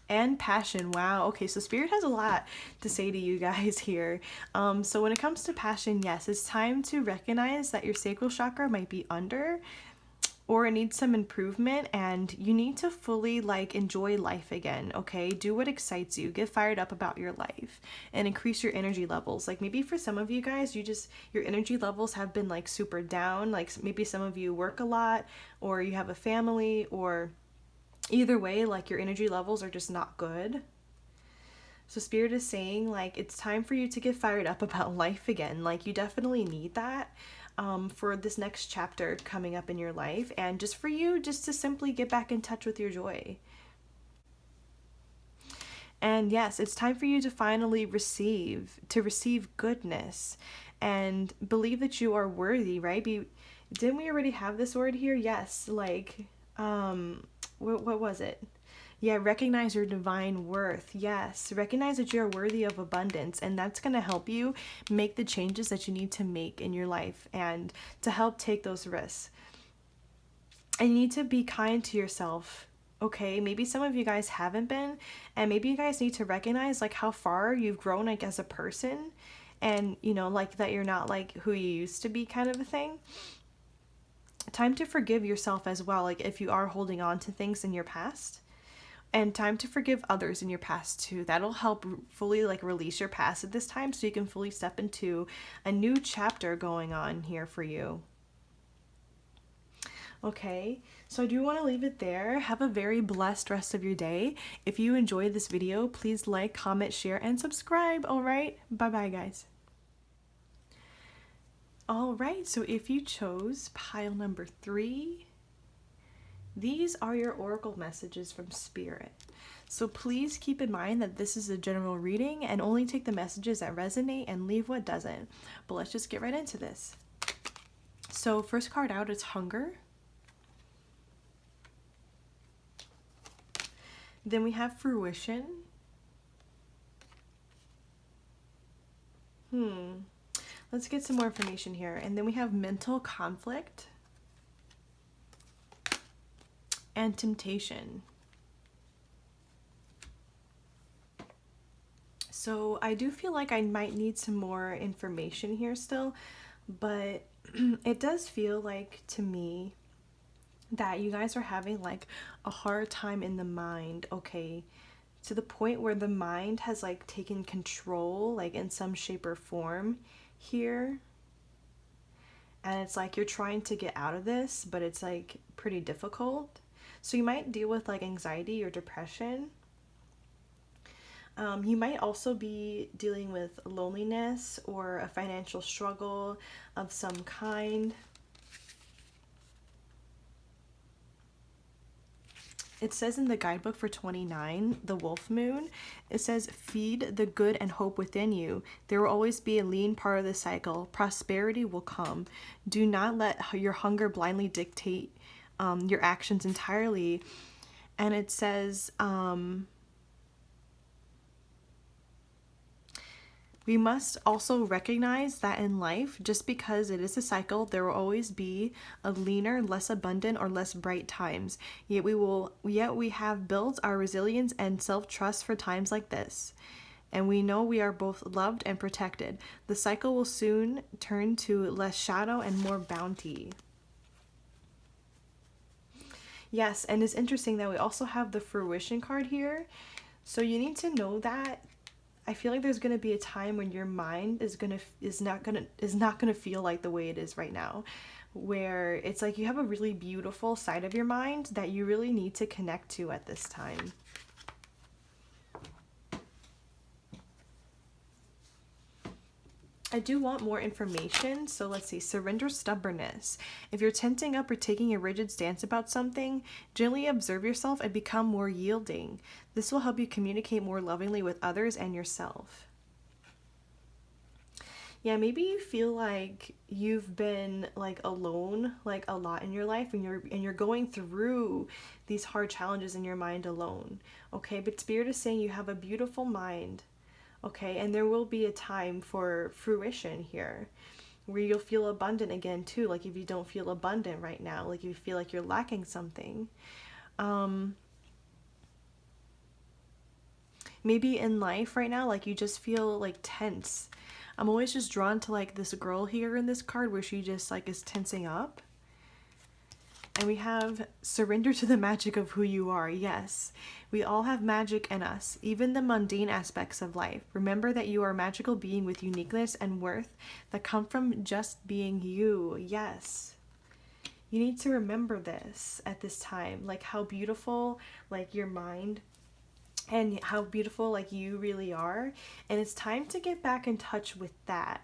And passion. Wow. Okay, so Spirit has a lot to say to you guys here. So when it comes to passion, yes, it's time to recognize that your sacral chakra might be under, or it needs some improvement, and you need to fully like enjoy life again. Okay, do what excites you, get fired up about your life, and increase your energy levels. Like maybe for some of you guys, your energy levels have been like super down. Like maybe some of you work a lot, or you have a family, or either way, like your energy levels are just not good. So Spirit is saying like it's time for you to get fired up about life again. Like you definitely need that. For this next chapter coming up in your life, and just for you just to simply get back in touch with your joy. And yes, it's time for you to finally receive goodness and believe that you are worthy, right? Didn't we already have this word here? Yes, like what was it? Yeah, recognize your divine worth. Yes, recognize that you are worthy of abundance, and that's going to help you make the changes that you need to make in your life and to help take those risks. And you need to be kind to yourself, okay? Maybe some of you guys haven't been, and maybe you guys need to recognize like how far you've grown like as a person, and you know, like that you're not like who you used to be, kind of a thing. Time to forgive yourself as well, like if you are holding on to things in your past. And time to forgive others in your past too. That'll help fully like release your past at this time, so you can fully step into a new chapter going on here for you. Okay, so I do want to leave it there. Have a very blessed rest of your day. If you enjoyed this video, please like, comment, share, and subscribe. All right, bye-bye, guys. All right, so if you chose pile number 3, these are your oracle messages from Spirit. So please keep in mind that this is a general reading and only take the messages that resonate and leave what doesn't. But let's just get right into this. So first card out is hunger. Then we have fruition. Let's get some more information here. And then we have mental conflict and temptation. So I do feel like I might need some more information here still, but it does feel like to me that you guys are having like a hard time in the mind, okay, to the point where the mind has like taken control like in some shape or form here. And it's like you're trying to get out of this, but it's like pretty difficult. So you might deal with like anxiety or depression. You might also be dealing with loneliness or a financial struggle of some kind. It says in the guidebook for 29, the wolf moon, it says, feed the good and hope within you. There will always be a lean part of the cycle. Prosperity will come. Do not let your hunger blindly dictate your actions entirely. And it says, we must also recognize that in life, just because it is a cycle, there will always be a leaner, less abundant, or less bright times. Yet we have built our resilience and self-trust for times like this. and we know we are both loved and protected. The cycle will soon turn to less shadow and more bounty. Yes, and it's interesting that we also have the fruition card here. So you need to know that I feel like there's going to be a time when your mind is not going to feel like the way it is right now, where it's like you have a really beautiful side of your mind that you really need to connect to at this time. I do want more information, so let's see. Surrender stubbornness. If you're tensing up or taking a rigid stance about something, gently observe yourself and become more yielding. This will help you communicate more lovingly with others and yourself. Yeah, maybe you feel like you've been like alone like a lot in your life, and you're going through these hard challenges in your mind alone. Okay, but Spirit is saying you have a beautiful mind. Okay, and there will be a time for fruition here where you'll feel abundant again too. Like if you don't feel abundant right now, like you feel like you're lacking something. Maybe in life right now, like you just feel like tense. I'm always just drawn to like this girl here in this card where she just like is tensing up. And we have surrender to the magic of who you are. Yes, we all have magic in us, even the mundane aspects of life. Remember that you are a magical being with uniqueness and worth that come from just being you. Yes. You need to remember this at this time, like how beautiful like your mind and how beautiful like you really are. And it's time to get back in touch with that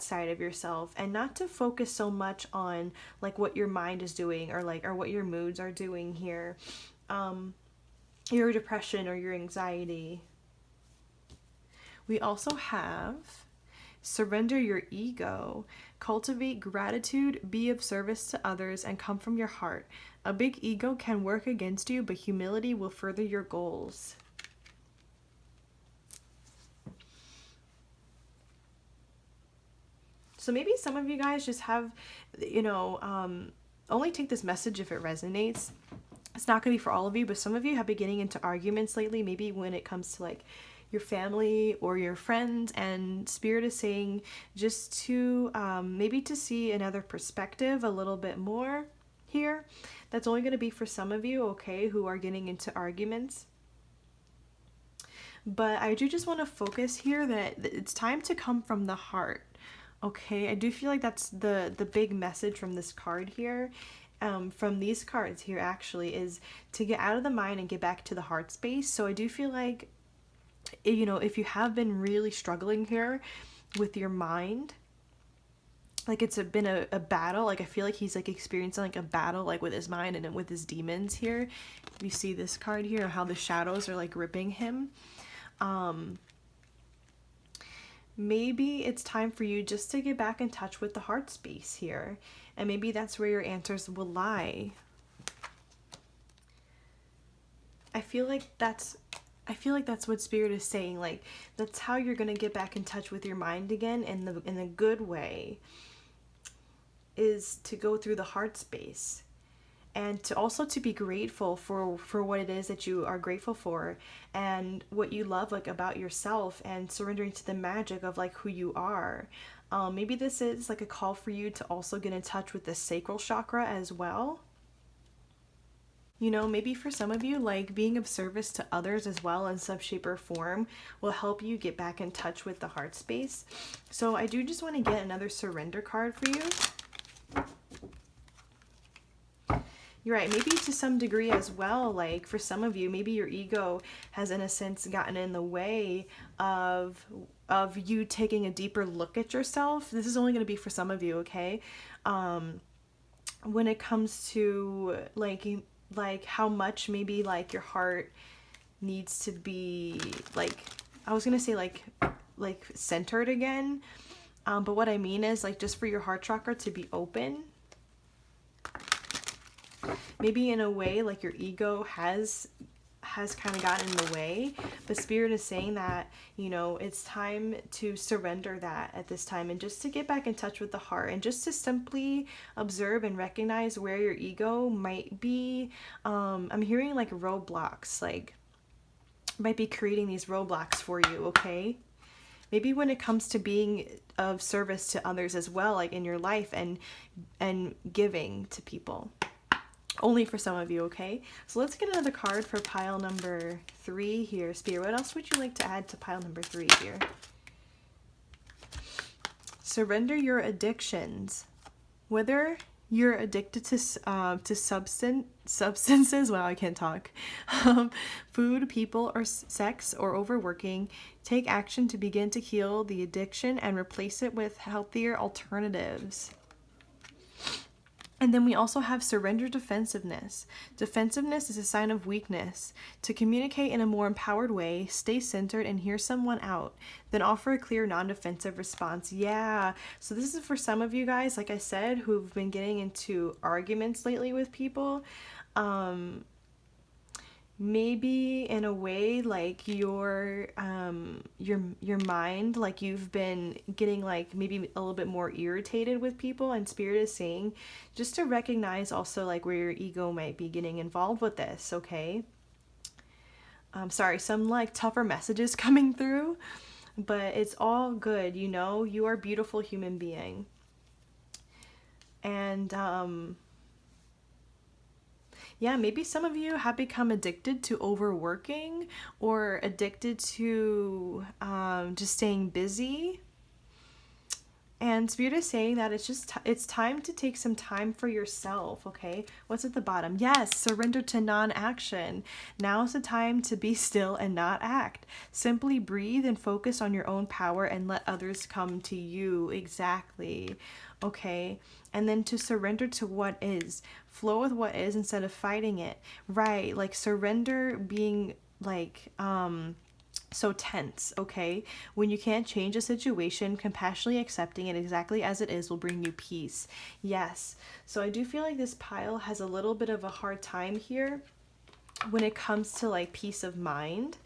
side of yourself, and not to focus so much on like what your mind is doing or what your moods are doing here, your depression or your anxiety. We also have surrender your ego, cultivate gratitude, be of service to others, and come from your heart. A big ego can work against you, but humility will further your goals. So maybe some of you guys just have, only take this message if it resonates. It's not going to be for all of you, but some of you have been getting into arguments lately, maybe when it comes to like your family or your friends, and Spirit is saying just to maybe to see another perspective a little bit more here. That's only going to be for some of you, okay, who are getting into arguments. But I do just want to focus here that it's time to come from the heart. Okay, I do feel like that's the big message from this card here, from these cards here actually, is to get out of the mind and get back to the heart space. So I do feel like, if you have been really struggling here with your mind, like it's been a battle, like I feel like he's like experiencing like a battle like with his mind and with his demons here. You see this card here, how the shadows are like ripping him. Maybe it's time for you just to get back in touch with the heart space here. And maybe that's where your answers will lie. I feel like that's what Spirit is saying. Like that's how you're going to get back in touch with your mind again in the good way, is to go through the heart space. And to also to be grateful for what it is that you are grateful for and what you love like about yourself, and surrendering to the magic of like who you are. Maybe this is like a call for you to also get in touch with the sacral chakra as well. Maybe for some of you, like being of service to others as well in some shape or form will help you get back in touch with the heart space. So I do just want to get another surrender card for you. You're right, maybe to some degree as well, like for some of you, maybe your ego has in a sense gotten in the way of you taking a deeper look at yourself. This is only going to be for some of you, okay? When it comes to like how much maybe like your heart needs to be like, I was going to say like centered again. But what I mean is like just for your heart chakra to be open. Maybe in a way like your ego has kind of gotten in the way, but Spirit is saying that it's time to surrender that at this time, and just to get back in touch with the heart, and just to simply observe and recognize where your ego might be. I'm hearing like roadblocks, like might be creating these roadblocks for you, okay? Maybe when it comes to being of service to others as well, like in your life and giving to people. Only for some of you, okay? So let's get another card for pile number 3 here. Spirit, what else would you like to add to pile number 3 here? Surrender your addictions. Whether you're addicted to substances, wow, I can't talk, food, people, or sex, or overworking, take action to begin to heal the addiction and replace it with healthier alternatives. And then we also have surrender defensiveness. Defensiveness is a sign of weakness. To communicate in a more empowered way, stay centered and hear someone out. Then offer a clear, non-defensive response. Yeah. So this is for some of you guys, like I said, who've been getting into arguments lately with people. Maybe in a way like your mind, like you've been getting like maybe a little bit more irritated with people, and Spirit is saying just to recognize also like where your ego might be getting involved with this, okay? Sorry, some like tougher messages coming through, but it's all good, you know? You are a beautiful human being. And yeah, maybe some of you have become addicted to overworking or addicted to just staying busy. And Spirit is saying that it's time to take some time for yourself, okay? What's at the bottom? Yes, surrender to non-action. Now is the time to be still and not act. Simply breathe and focus on your own power and let others come to you. Exactly. Okay? And then to surrender to what is. Flow with what is instead of fighting it. Right, like surrender being like so tense, okay? When you can't change a situation, compassionately accepting it exactly as it is will bring you peace. Yes. So I do feel like this pile has a little bit of a hard time here when it comes to like peace of mind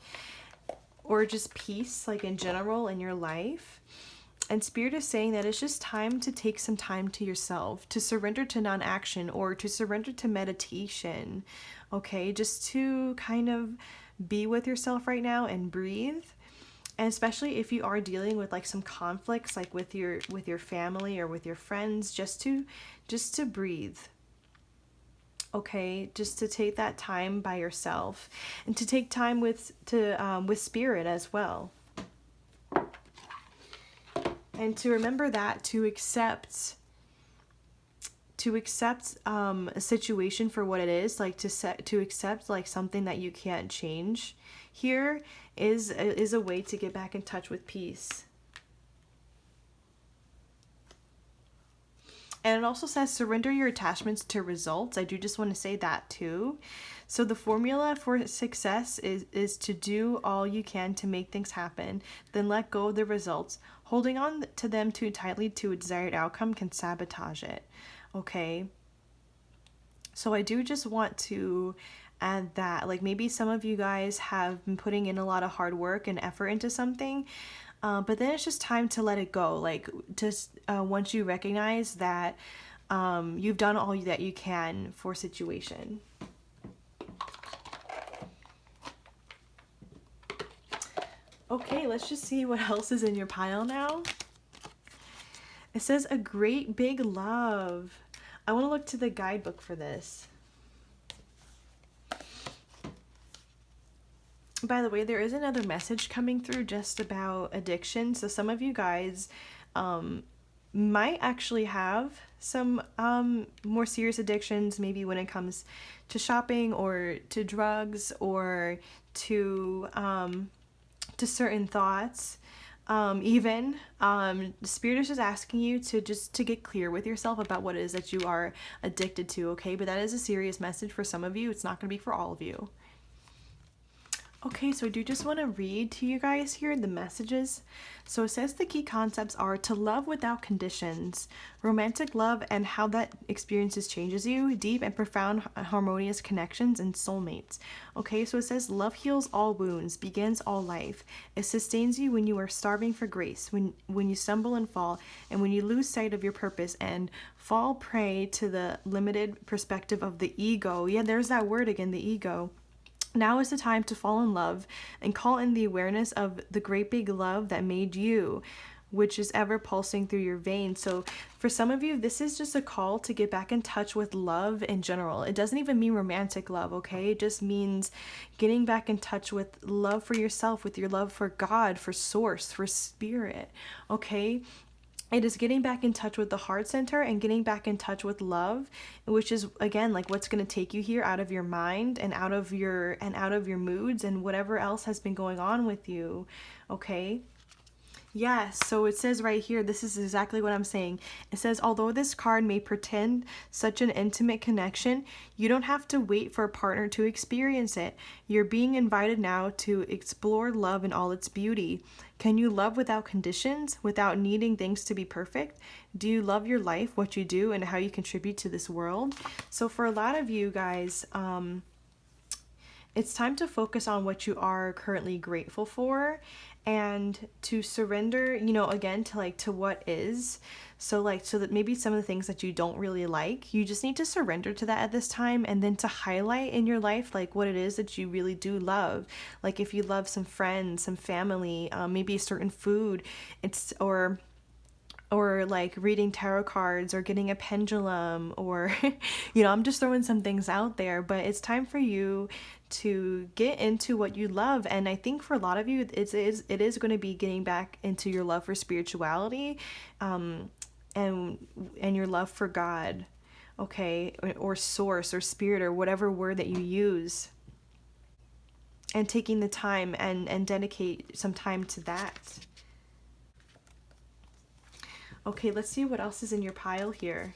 or just peace like in general in your life. And Spirit is saying that it's just time to take some time to yourself, to surrender to non-action or to surrender to meditation, okay? Just to kind of be with yourself right now and breathe. And especially if you are dealing with like some conflicts like with your family or with your friends, just to breathe. Okay, just to take that time by yourself and to take time with Spirit as well. And to remember that to accept a situation for what it is, like to accept like something that you can't change here is a way to get back in touch with peace. And it also says surrender your attachments to results. I do just want to say that too. So the formula for success is to do all you can to make things happen, then let go of the results. Holding on to them too tightly to a desired outcome can sabotage it. Okay? So I do just want to add that. Like maybe some of you guys have been putting in a lot of hard work and effort into something, but then it's just time to let it go. Like just once you recognize that you've done all that you can for a situation. Okay, let's just see what else is in your pile now. It says a great big love. I want to look to the guidebook for this. By the way, there is another message coming through just about addiction. So some of you guys might actually have some more serious addictions, maybe when it comes to shopping or to drugs or to certain thoughts. Even the Spirit is just asking you to get clear with yourself about what it is that you are addicted to, okay? But that is a serious message for some of you. It's not going to be for all of you. Okay, so I do just want to read to you guys here the messages. So it says the key concepts are to love without conditions, romantic love and how that experiences changes you, deep and profound harmonious connections, and soulmates. Okay, so it says love heals all wounds, begins all life. It sustains you when you are starving for grace, when you stumble and fall, and when you lose sight of your purpose and fall prey to the limited perspective of the ego. Yeah, there's that word again, the ego. Now is the time to fall in love and call in the awareness of the great big love that made you, which is ever pulsing through your veins. So for some of you, this is just a call to get back in touch with love in general. It doesn't even mean romantic love, okay? It just means getting back in touch with love for yourself, with your love for God, for source, for spirit, okay? It is getting back in touch with the heart center and getting back in touch with love, which is again like what's going to take you here out of your mind and out of your moods and whatever else has been going on with you, okay? Yes, so it says right here, this is exactly what I'm saying. It says, although this card may pretend such an intimate connection, you don't have to wait for a partner to experience it. You're being invited now to explore love in all its beauty. Can you love without conditions, without needing things to be perfect? Do you love your life, what you do, and how you contribute to this world? So for a lot of you guys, it's time to focus on what you are currently grateful for and to surrender, again, to what is. So that maybe some of the things that you don't really like, you just need to surrender to that at this time, and then to highlight in your life like what it is that you really do love. Like if you love some friends, some family, maybe a certain food, or like reading tarot cards or getting a pendulum, or I'm just throwing some things out there, but it's time for you to get into what you love. And I think for a lot of you it is going to be getting back into your love for spirituality, and your love for God, okay, or source or spirit or whatever word that you use, and taking the time and dedicate some time to that. Okay, let's see what else is in your pile here.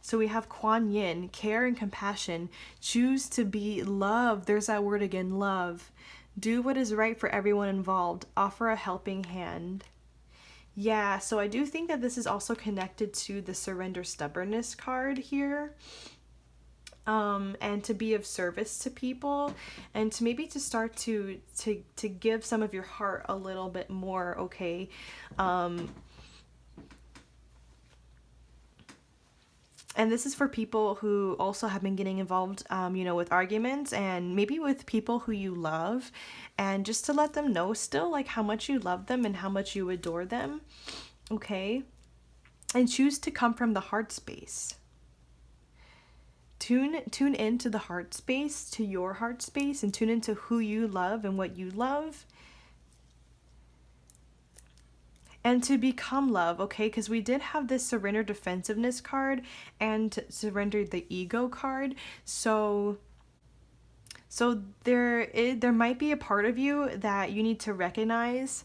So we have Kuan Yin, care and compassion. Choose to be love. There's that word again, love. Do what is right for everyone involved. Offer a helping hand. Yeah, so I do think that this is also connected to the surrender stubbornness card here. And to be of service to people, and to maybe to start to give some of your heart a little bit more, okay? And this is for people who also have been getting involved, with arguments and maybe with people who you love, and just to let them know still like how much you love them and how much you adore them, okay? And choose to come from the heart space. Tune into the heart space, to your heart space, and tune into who you love and what you love. And to become love, okay? Because we did have this surrender defensiveness card and surrender the ego card. So there might be a part of you that you need to recognize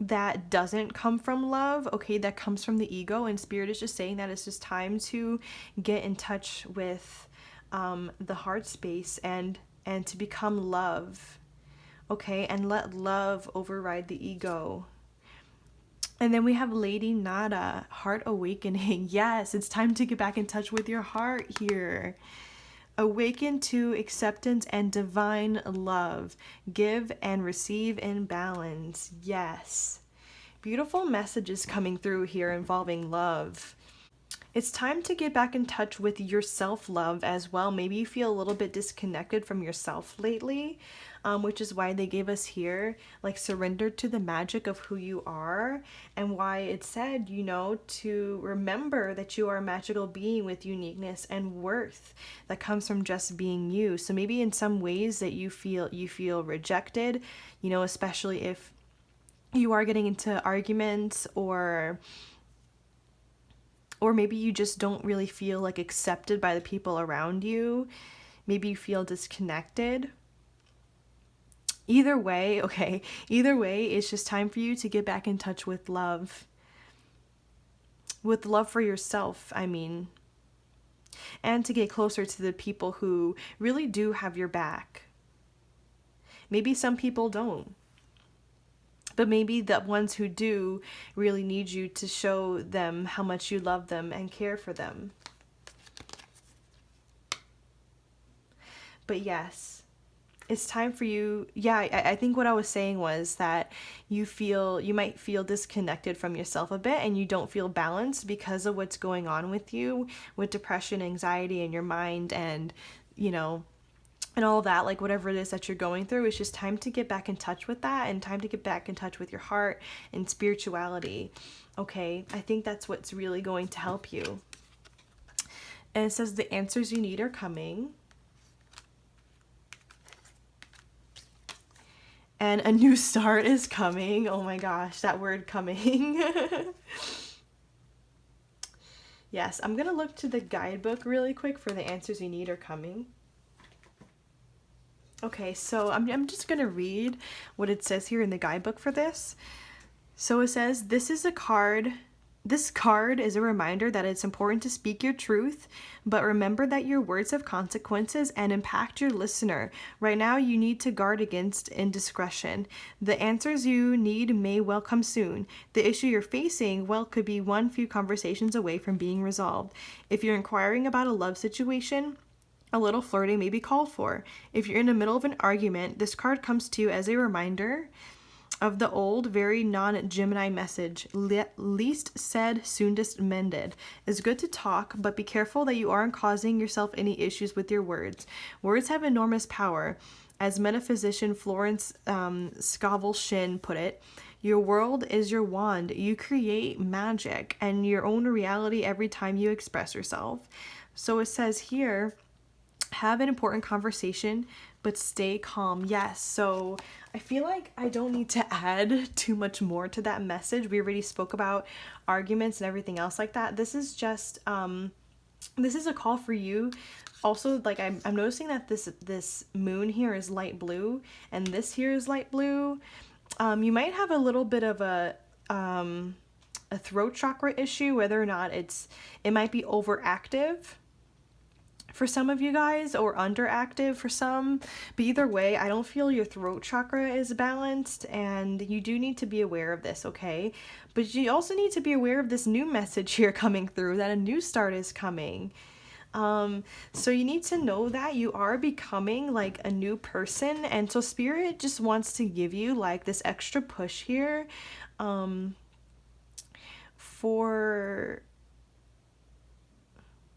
that doesn't come from love, okay? That comes from the ego, and Spirit is just saying that it's just time to get in touch with the heart space and to become love, okay? And let love override the ego. And then we have Lady Nada, heart awakening. Yes, it's time to get back in touch with your heart here. Awaken to acceptance and divine love. Give and receive in balance. Yes. Beautiful messages coming through here involving love. It's time to get back in touch with your self-love as well. Maybe you feel a little bit disconnected from yourself lately, which is why they gave us here, like, surrender to the magic of who you are, and why it said, to remember that you are a magical being with uniqueness and worth that comes from just being you. So maybe in some ways that you feel rejected, especially if you are getting into arguments, or maybe you just don't really feel like accepted by the people around you. Maybe you feel disconnected. Either way, it's just time for you to get back in touch with love. With love for yourself, and to get closer to the people who really do have your back. Maybe some people don't. But maybe the ones who do really need you to show them how much you love them and care for them. But yes, it's time for you. Yeah, I think what I was saying was that you might feel disconnected from yourself a bit, and you don't feel balanced because of what's going on with you, with depression, anxiety in your mind, and, and all that, like whatever it is that you're going through, it's just time to get back in touch with that, and time to get back in touch with your heart and spirituality. Okay, I think that's what's really going to help you. And it says the answers you need are coming. And a new start is coming. Oh my gosh, that word coming. Yes, I'm going to look to the guidebook really quick for the answers you need are coming. Okay, so I'm just going to read what it says here in the guidebook for this. So it says, this card is a reminder that it's important to speak your truth, but remember that your words have consequences and impact your listener. Right now, you need to guard against indiscretion. The answers you need may well come soon. The issue you're facing, well, could be one few conversations away from being resolved. If you're inquiring about a love situation, a little flirting may be called for. If you're in the middle of an argument, this card comes to you as a reminder of the old, very non-Gemini message, least said, soonest mended. It's good to talk, but be careful that you aren't causing yourself any issues with your words. Words have enormous power. As metaphysician Florence Scovel-Shinn put it, your world is your wand. You create magic and your own reality every time you express yourself. So it says here, have an important conversation, but stay calm. Yes, so I feel like I don't need to add too much more to that message. We already spoke about arguments and everything else like that. This is just, this is a call for you. Also, like I'm noticing that this moon here is light blue, and this here is light blue. You might have a little bit of a throat chakra issue, whether or not it might be overactive for some of you guys or underactive for some, but either way, I don't feel your throat chakra is balanced, and you do need to be aware of this, okay? But you also need to be aware of this new message here coming through, that a new start is coming. So you need to know that you are becoming like a new person, and so Spirit just wants to give you like this extra push here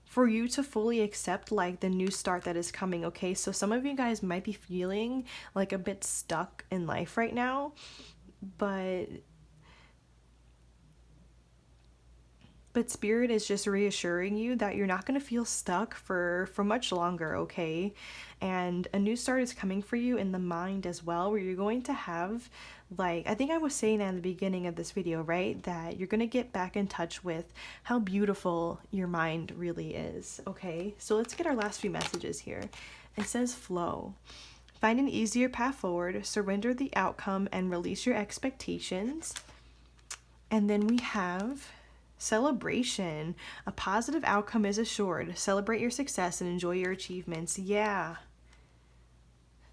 for you to fully accept like the new start that is coming, okay? So some of you guys might be feeling like a bit stuck in life right now, but Spirit is just reassuring you that you're not going to feel stuck for much longer, okay? And a new start is coming for you in the mind as well, where you're going to have, like, I think I was saying that in the beginning of this video, right? That you're going to get back in touch with how beautiful your mind really is, okay? So let's get our last few messages here. It says flow. Find an easier path forward, surrender the outcome, and release your expectations. And then we have celebration. A positive outcome is assured. Celebrate your success and enjoy your achievements. Yeah.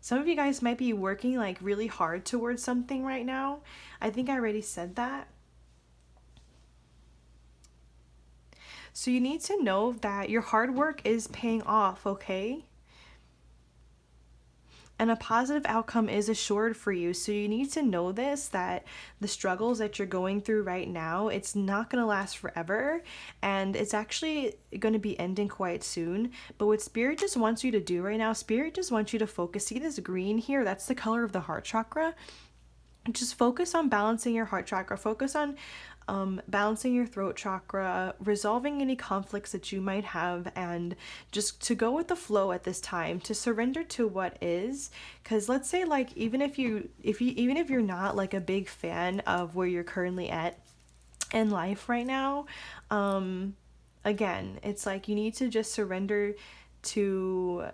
Some of you guys might be working like really hard towards something right now. I think I already said that. So you need to know that your hard work is paying off, okay? And a positive outcome is assured for you. So you need to know this, that the struggles that you're going through right now, it's not going to last forever. And it's actually going to be ending quite soon. But what Spirit just wants you to do right now, Spirit just wants you to focus. See this green here? That's the color of the heart chakra. Just focus on balancing your heart chakra. Focus on balancing your throat chakra, resolving any conflicts that you might have, and just to go with the flow at this time, to surrender to what is. Because let's say, like, even if you're not like a big fan of where you're currently at in life right now, again, it's like you need to just surrender to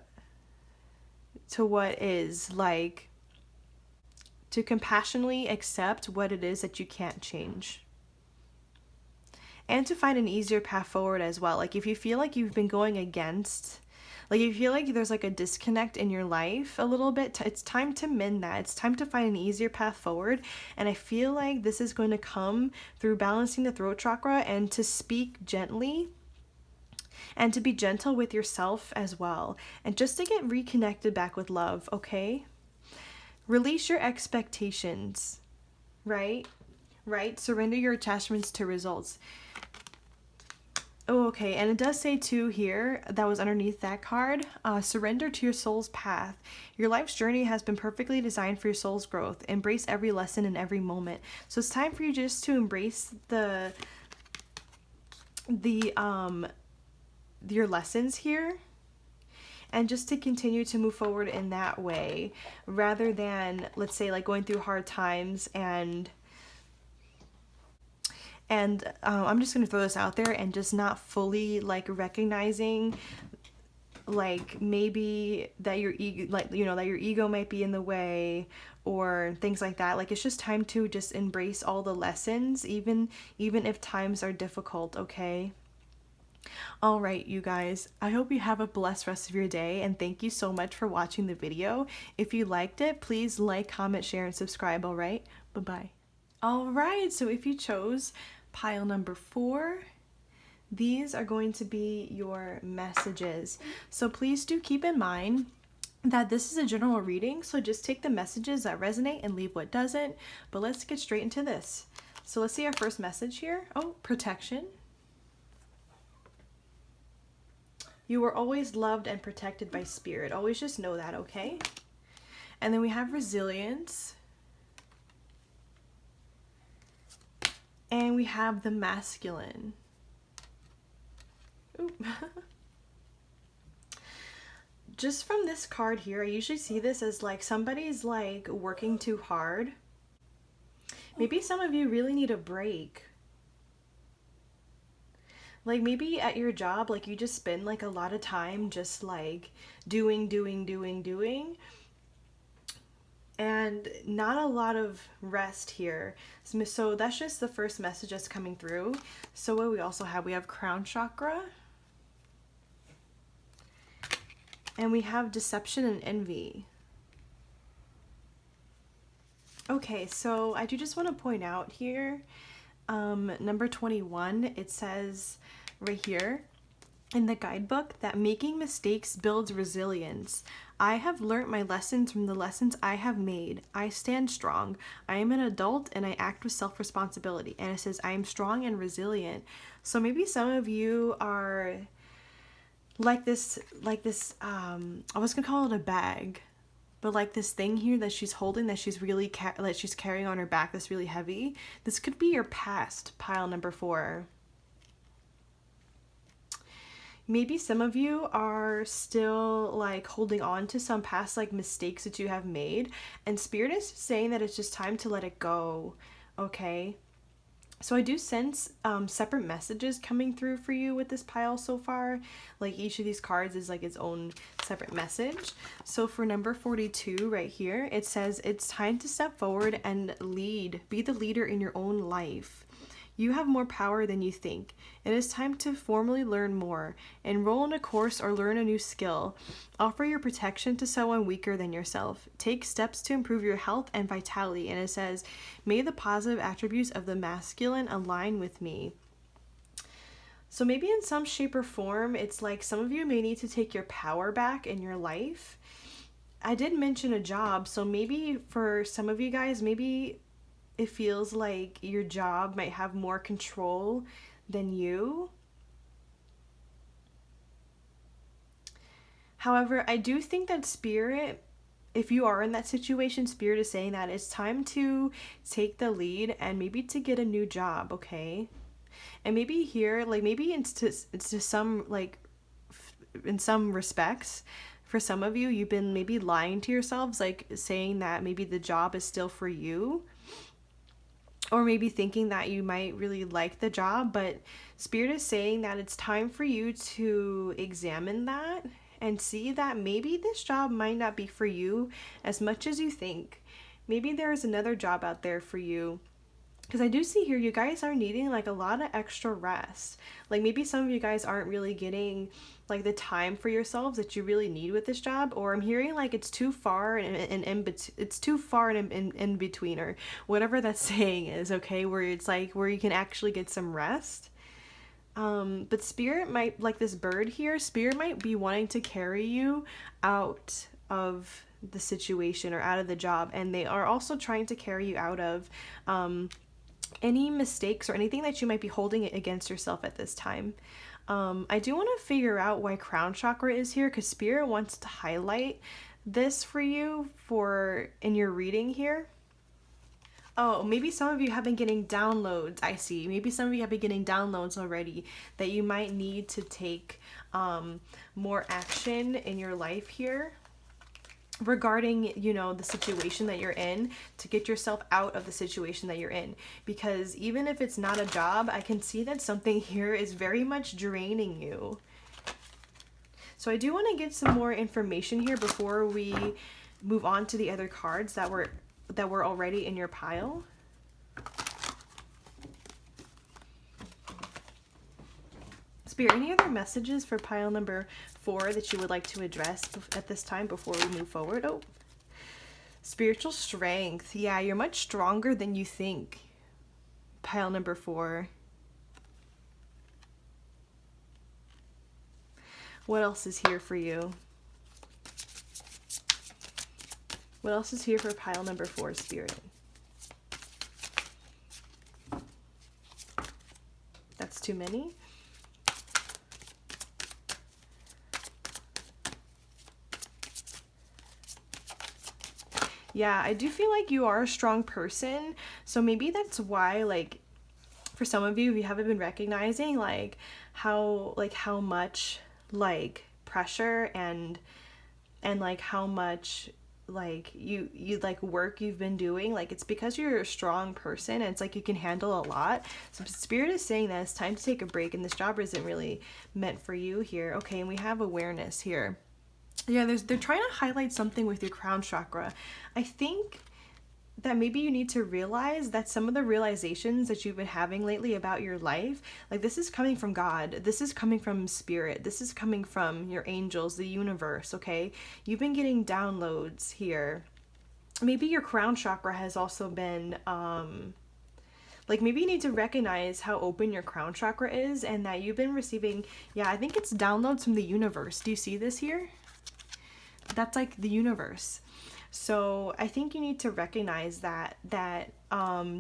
what is, like, to compassionately accept what it is that you can't change. And to find an easier path forward as well. Like if you feel like you've been going against, like if you feel like there's like a disconnect in your life a little bit, it's time to mend that. It's time to find an easier path forward. And I feel like this is going to come through balancing the throat chakra and to speak gently and to be gentle with yourself as well. And just to get reconnected back with love, okay? Release your expectations, right? Surrender your attachments to results. Oh, Okay, and it does say too here, that was underneath that card, surrender to your soul's path. Your life's journey has been perfectly designed for your soul's growth. Embrace every lesson in every moment. So it's time for you just to embrace your lessons here, and just to continue to move forward in that way, rather than, let's say, like going through hard times and I'm just gonna throw this out there, and just not fully like recognizing, like maybe that your ego, like, you know, that your ego might be in the way or things like that. Like, it's just time to just embrace all the lessons, even if times are difficult. Okay. All right, you guys, I hope you have a blessed rest of your day, and thank you so much for watching the video. If you liked it, please like, comment, share, and subscribe. All right, bye-bye. All right, so if you chose pile number 4, these are going to be your messages. So please do keep in mind that this is a general reading, so just take the messages that resonate and leave what doesn't. But let's get straight into this. So let's see our first message here. Oh, protection. You are always loved and protected by spirit. Always just know that, okay? And then we have resilience. And we have the masculine. Ooh. Just from this card here, I usually see this as like somebody's like working too hard. Maybe some of you really need a break. Like maybe at your job, like you just spend like a lot of time just like doing, and not a lot of rest here. So that's just the first message that's coming through. So what we also have, we have crown chakra, and we have deception and envy. Okay, so I do just want to point out here, number 21, it says right here in the guidebook that making mistakes builds resilience. I have learnt my lessons from the lessons I have made. I stand strong. I am an adult and I act with self-responsibility. And it says I am strong and resilient. So maybe some of you are like this, I was gonna call it a bag, but like this thing here that she's holding, that she's really like she's carrying on her back, that's really heavy. This could be your past, pile number 4. Maybe some of you are still like holding on to some past like mistakes that you have made, and Spirit is saying that it's just time to let it go. Okay. So I do sense separate messages coming through for you with this pile so far. Like each of these cards is like its own separate message. So for number 42 right here, it says it's time to step forward and lead. Be the leader in your own life. You have more power than you think. It is time to formally learn more. Enroll in a course or learn a new skill. Offer your protection to someone weaker than yourself. Take steps to improve your health and vitality. And it says, may the positive attributes of the masculine align with me. So maybe in some shape or form, it's like some of you may need to take your power back in your life. I did mention a job, so maybe for some of you guys, maybe it feels like your job might have more control than you. However, I do think that Spirit, if you are in that situation, Spirit is saying that it's time to take the lead and maybe to get a new job, okay? And maybe here, like maybe it's to some, like in some respects, for some of you, you've been maybe lying to yourselves, like saying that maybe the job is still for you. Or maybe thinking that you might really like the job, but Spirit is saying that it's time for you to examine that and see that maybe this job might not be for you as much as you think. Maybe there is another job out there for you. Because I do see here you guys are needing like a lot of extra rest. Like maybe some of you guys aren't really getting like the time for yourselves that you really need with this job, or I'm hearing like it's too far and it's too far and in between, or whatever that saying is, okay, where it's like where you can actually get some rest. But Spirit might, like this bird here, Spirit might be wanting to carry you out of the situation or out of the job, and they are also trying to carry you out of any mistakes or anything that you might be holding against yourself at this time. I do want to figure out why crown chakra is here, because Spirit wants to highlight this for you in your reading here. Oh, maybe some of you have been getting downloads. I see. Maybe some of you have been getting downloads already that you might need to take more action in your life here regarding, you know, the situation that you're in, to get yourself out of the situation that you're in. Because even if it's not a job, I can see that something here is very much draining you. So I do want to get some more information here before we move on to the other cards that were already in your pile. Spirit, any other messages for pile number 4 that you would like to address at this time before we move forward? Oh, spiritual strength. Yeah, you're much stronger than you think. Pile number 4. What else is here for you? What else is here for pile number 4, Spirit? That's too many. Yeah, I do feel like you are a strong person. So maybe that's why, like, for some of you haven't been recognizing like how much like pressure and like how much like you like work you've been doing. Like, it's because you're a strong person and it's like you can handle a lot. So Spirit is saying that it's time to take a break and this job isn't really meant for you here. Okay, and we have awareness here. Yeah, they're trying to highlight something with your crown chakra. I think that maybe you need to realize that some of the realizations that you've been having lately about your life, like, this is coming from God. This is coming from Spirit. This is coming from your angels, the universe, okay? You've been getting downloads here. Maybe your crown chakra has also been, like, maybe you need to recognize how open your crown chakra is and that you've been receiving, yeah, I think it's downloads from the universe. Do you see this here? That's like the universe. So I think you need to recognize that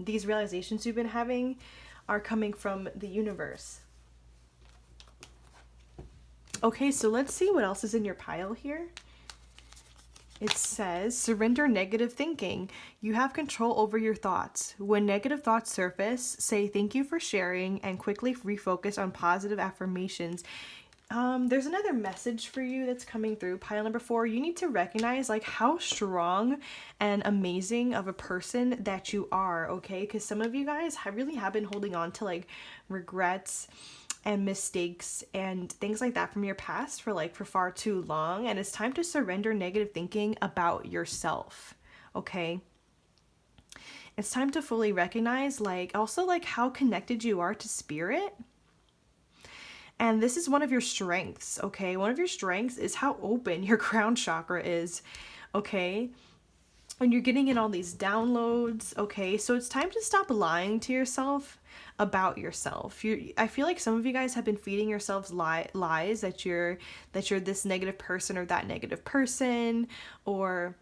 these realizations you've been having are coming from the universe. Okay, so let's see what else is in your pile here. It says, surrender negative thinking. You have control over your thoughts. When negative thoughts surface, say thank you for sharing and quickly refocus on positive affirmations. There's another message for you that's coming through pile number 4. You need to recognize like how strong and amazing of a person that you are, okay? Because some of you guys really have been holding on to like regrets and mistakes and things like that from your past for far too long, and it's time to surrender negative thinking about yourself, okay? It's time to fully recognize also how connected you are to Spirit. And this is one of your strengths, okay? One of your strengths is how open your crown chakra is, okay? And you're getting in all these downloads, okay? So it's time to stop lying to yourself about yourself. I feel like some of you guys have been feeding yourselves lies that you're this negative person or that negative person, or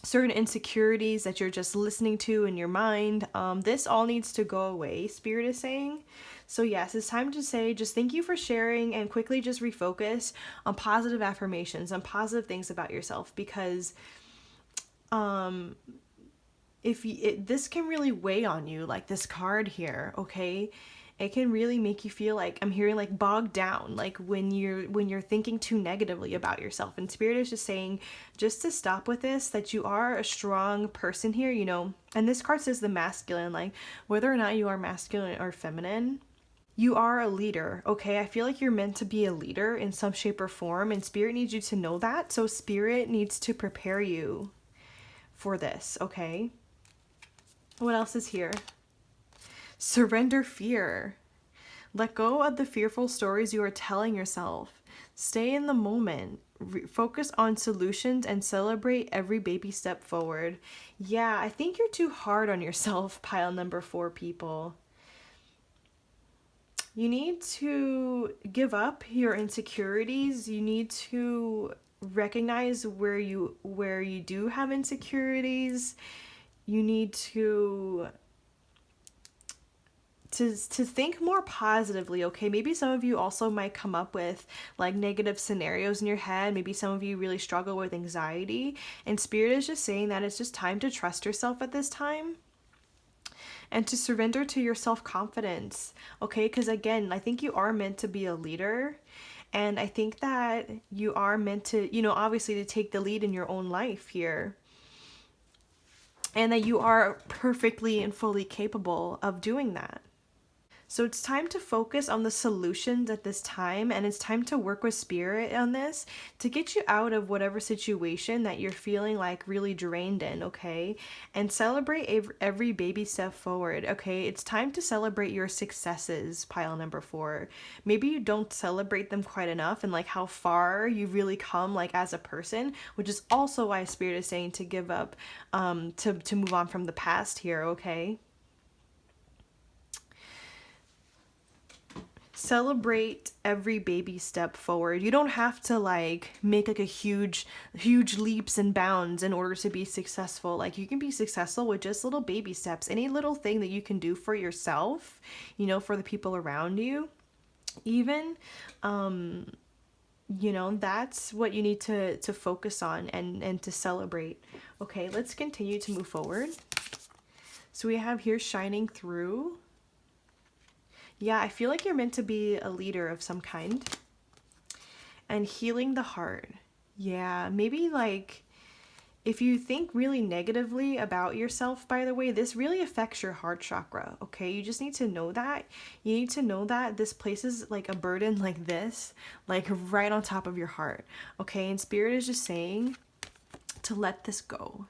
certain insecurities that you're just listening to in your mind. This all needs to go away, Spirit is saying. So yes, it's time to say just thank you for sharing and quickly just refocus on positive affirmations, on positive things about yourself, because this can really weigh on you, like this card here, okay? It can really make you feel like, I'm hearing like bogged down, like when you're thinking too negatively about yourself. And Spirit is just saying just to stop with this, that you are a strong person here, you know. And this card says the masculine, like whether or not you are masculine or feminine, you are a leader, okay? I feel like you're meant to be a leader in some shape or form, and Spirit needs you to know that. So Spirit needs to prepare you for this, okay? What else is here? Surrender fear. Let go of the fearful stories you are telling yourself. Stay in the moment. Focus on solutions and celebrate every baby step forward. Yeah, I think you're too hard on yourself, pile number 4 people. You need to give up your insecurities. You need to recognize where you do have insecurities. You need to to think more positively, okay? Maybe some of you also might come up with like negative scenarios in your head. Maybe some of you really struggle with anxiety, and Spirit is just saying that it's just time to trust yourself at this time and to surrender to your self-confidence, okay? Because again, I think you are meant to be a leader, and I think that you are meant to, you know, obviously to take the lead in your own life here, and that you are perfectly and fully capable of doing that. So it's time to focus on the solutions at this time, and it's time to work with Spirit on this to get you out of whatever situation that you're feeling like really drained in, okay? And celebrate every baby step forward, okay? It's time to celebrate your successes, pile number 4. Maybe you don't celebrate them quite enough, and like how far you've really come like as a person, which is also why Spirit is saying to give up, to move on from the past here, okay? Celebrate every baby step forward. You don't have to like make like a huge leaps and bounds in order to be successful. Like you can be successful with just little baby steps. Any little thing that you can do for yourself, you know, for the people around you, even, you know, that's what you need to focus on and to celebrate. Okay, let's continue to move forward. So we have here shining through. Yeah, I feel like you're meant to be a leader of some kind. And healing the heart. Yeah, maybe like if you think really negatively about yourself, by the way, this really affects your heart chakra, okay? You just need to know that. You need to know that this places like a burden like this, like right on top of your heart, okay? And Spirit is just saying to let this go.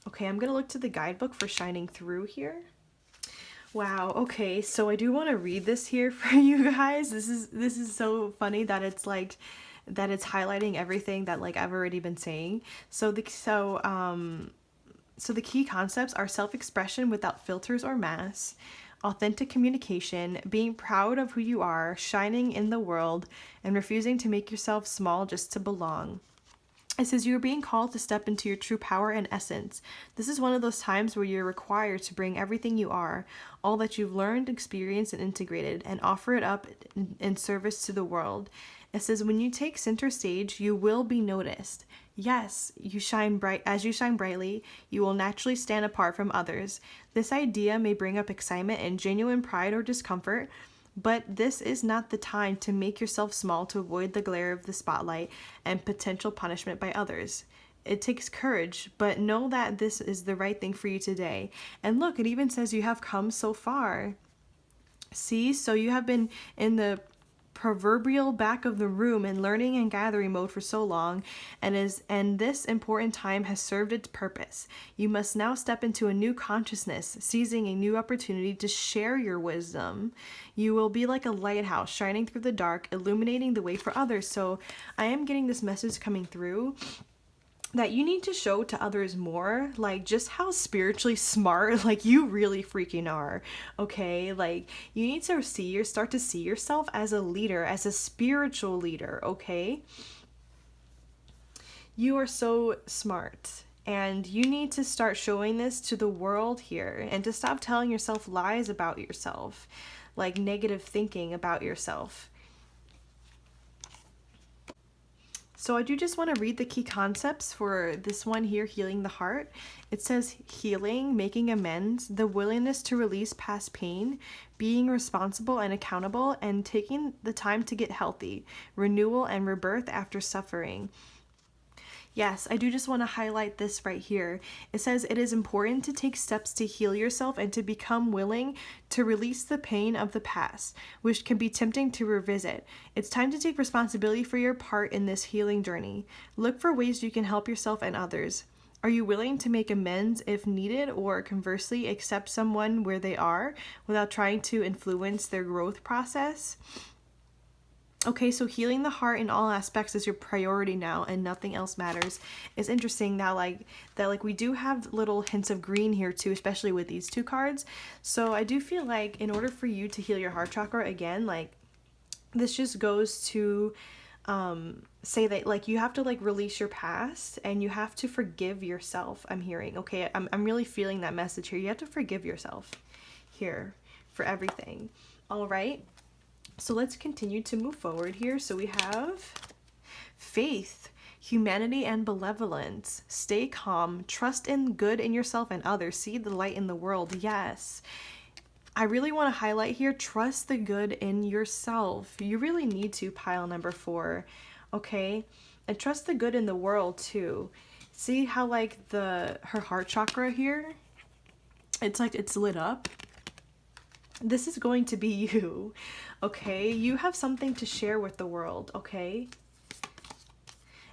Okay, I'm gonna look to the guidebook for shining through here. Wow, okay, so I do want to read this here for you guys. This is so funny that it's like that it's highlighting everything that like I've already been saying. So the key concepts are self-expression without filters or masks, authentic communication, being proud of who you are, shining in the world, and refusing to make yourself small just to belong. It says you are being called to step into your true power and essence. This is one of those times where you're required to bring everything you are, all that you've learned, experienced, and integrated, and offer it up in service to the world. It says when you take center stage, you will be noticed. Yes, you shine bright. As you shine brightly, you will naturally stand apart from others. This idea may bring up excitement and genuine pride or discomfort, but this is not the time to make yourself small to avoid the glare of the spotlight and potential punishment by others. It takes courage, but know that this is the right thing for you today. And look, it even says you have come so far. See, so you have been in the proverbial back of the room in learning and gathering mode for so long, and this important time has served its purpose. You must now step into a new consciousness, seizing a new opportunity to share your wisdom. You will be like a lighthouse shining through the dark, illuminating the way for others. So I am getting this message coming through that you need to show to others more, like just how spiritually smart like you really freaking are, okay? Like you need to start to see yourself as a leader, as a spiritual leader, okay? You are so smart, and you need to start showing this to the world here, and to stop telling yourself lies about yourself, like negative thinking about yourself. So I do just want to read the key concepts for this one here, healing the heart. It says healing, making amends, the willingness to release past pain, being responsible and accountable, and taking the time to get healthy, renewal and rebirth after suffering. Yes, I do just want to highlight this right here. It says it is important to take steps to heal yourself and to become willing to release the pain of the past, which can be tempting to revisit. It's time to take responsibility for your part in this healing journey. Look for ways you can help yourself and others. Are you willing to make amends if needed, or conversely accept someone where they are without trying to influence their growth process? Okay, so healing the heart in all aspects is your priority now, and nothing else matters. It's interesting that we do have little hints of green here too, especially with these two cards. So I do feel like in order for you to heal your heart chakra again, like this just goes to say that like you have to like release your past and you have to forgive yourself. I'm hearing, okay, I'm really feeling that message here. You have to forgive yourself here for everything. All right, so let's continue to move forward here. So we have faith, humanity, and benevolence. Stay calm, trust in good in yourself and others, see the light in the world. Yes, I really want to highlight here, trust the good in yourself. You really need to, pile number 4, okay? And trust the good in the world too. See how like her heart chakra here, it's like it's lit up. This is going to be you, okay? You have something to share with the world, okay?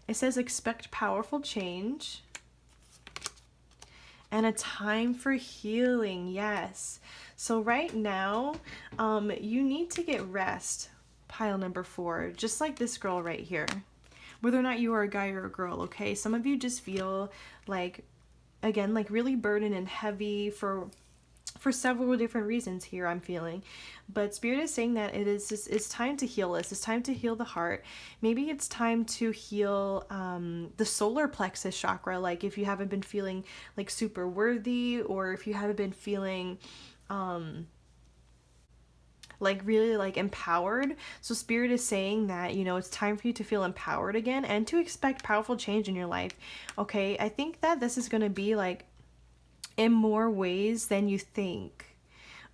It says expect powerful change and a time for healing. Yes. So right now, you need to get rest, pile number 4, just like this girl right here. Whether or not you are a guy or a girl, okay? Some of you just feel like, again, like really burdened and heavy for several different reasons here, I'm feeling. But Spirit is saying that it's time to heal this. It's time to heal the heart. Maybe it's time to heal the solar plexus chakra. Like if you haven't been feeling like super worthy, or if you haven't been feeling like really like empowered. So Spirit is saying that, you know, it's time for you to feel empowered again and to expect powerful change in your life. Okay, I think that this is going to be like in more ways than you think,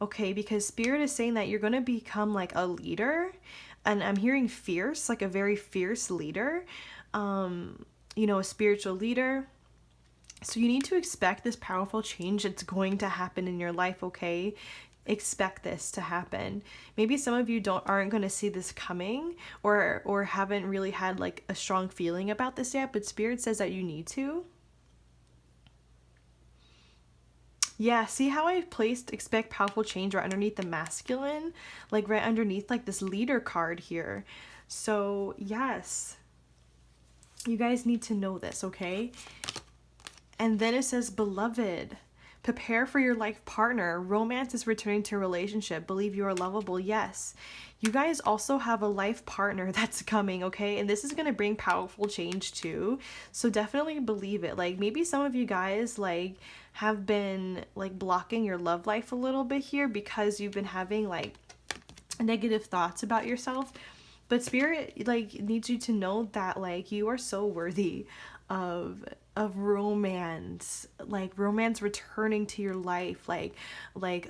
okay? Because Spirit is saying that you're going to become like a leader, and I'm hearing fierce, like a very fierce leader, you know, a spiritual leader. So you need to expect this powerful change that's going to happen in your life, okay? Expect this to happen. Maybe some of you aren't going to see this coming, or haven't really had like a strong feeling about this yet, but Spirit says that you need to. Yeah, see how I placed expect powerful change right underneath the masculine? Like right underneath like this leader card here. So yes, you guys need to know this, okay? And then it says, beloved, prepare for your life partner. Romance is returning to a relationship. Believe you are lovable. Yes. You guys also have a life partner that's coming, okay? And this is going to bring powerful change too. So definitely believe it. Like maybe some of you guys like have been like blocking your love life a little bit here because you've been having like negative thoughts about yourself. But Spirit like needs you to know that like you are so worthy of romance, like romance returning to your life, like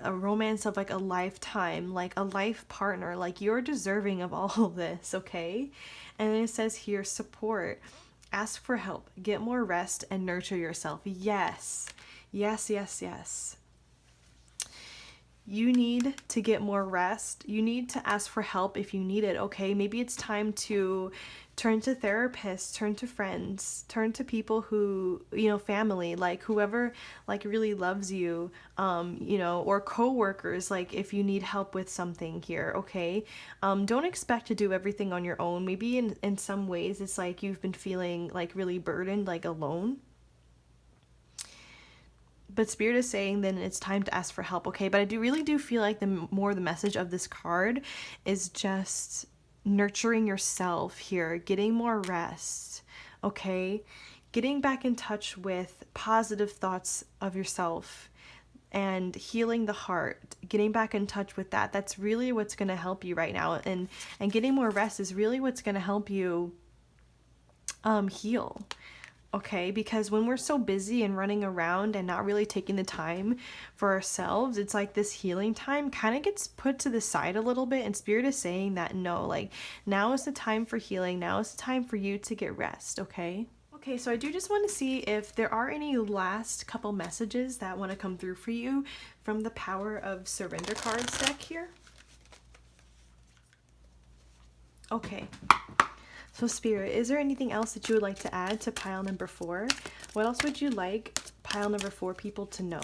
a romance of like a lifetime, like a life partner. Like you're deserving of all of this, okay? And then it says here, support, ask for help, get more rest, and nurture yourself. Yes, yes, yes, yes. You need to get more rest. You need to ask for help if you need it, okay? Maybe it's time to turn to therapists, turn to friends, turn to people who, you know, family, like whoever like really loves you, you know, or co-workers, like if you need help with something here, okay? Don't expect to do everything on your own. Maybe in some ways it's like you've been feeling like really burdened, like alone. But Spirit is saying then it's time to ask for help, okay? But I really do feel like the message of this card is just nurturing yourself here, getting more rest, okay? Getting back in touch with positive thoughts of yourself and healing the heart, getting back in touch with that. That's really what's going to help you right now. And getting more rest is really what's going to help you heal. Okay, because when we're so busy and running around and not really taking the time for ourselves, it's like this healing time kind of gets put to the side a little bit. And Spirit is saying that no, like now is the time for healing. Now is the time for you to get rest, okay? Okay, so I do just want to see if there are any last couple messages that want to come through for you from the Power of Surrender cards deck here. Okay. So Spirit, is there anything else that you would like to add to pile number 4? What else would you like pile number 4 people to know?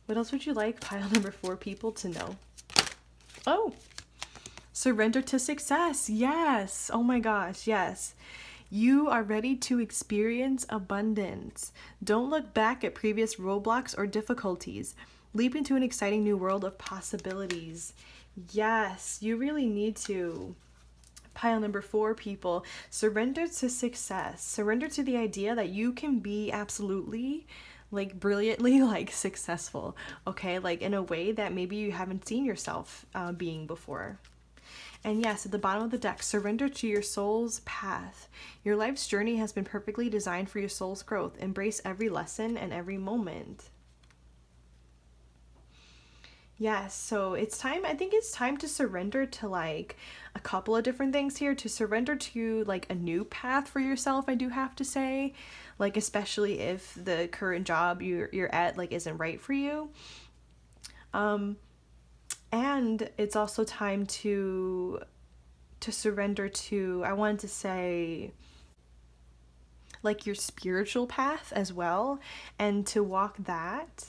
What else would you like pile number 4 people to know? Oh, surrender to success. Yes. Oh my gosh. Yes. You are ready to experience abundance. Don't look back at previous roadblocks or difficulties. Leap into an exciting new world of possibilities. Yes, you really need to. Pile number 4, people. Surrender to success. Surrender to the idea that you can be absolutely, like, brilliantly, like, successful. Okay, like in a way that maybe you haven't seen yourself being before. And yes, at the bottom of the deck, surrender to your soul's path. Your life's journey has been perfectly designed for your soul's growth. Embrace every lesson and every moment. Yes, so it's time, I think it's time to surrender to like a couple of different things here, to surrender to like a new path for yourself, I do have to say. Like especially if the current job you're at like isn't right for you. And it's also time to surrender to, I wanted to say, like your spiritual path as well, and to walk that.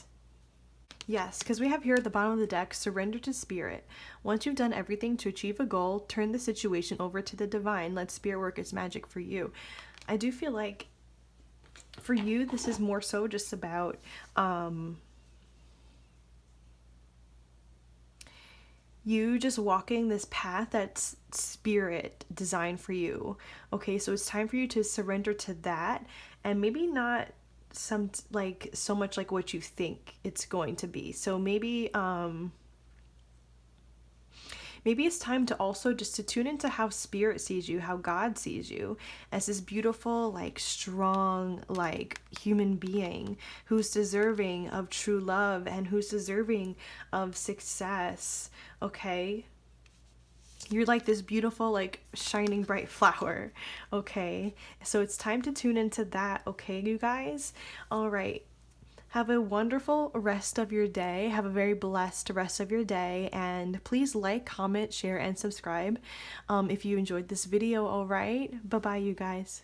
Yes, because we have here at the bottom of the deck, surrender to spirit. Once you've done everything to achieve a goal, turn the situation over to the divine. Let spirit work its magic for you. I do feel like for you, this is more so just about you just walking this path that's spirit designed for you. Okay, so it's time for you to surrender to that, and maybe not some like so much like what you think it's going to be. So maybe maybe it's time to also just to tune into how spirit sees you, how God sees you, as this beautiful, like strong, like human being who's deserving of true love and who's deserving of success. Okay, you're like this beautiful, like shining bright flower. Okay, so it's time to tune into that. Okay, you guys. All right, have a wonderful rest of your day. Have a very blessed rest of your day. And please like, comment, share, and subscribe if you enjoyed this video. All right, bye bye, you guys.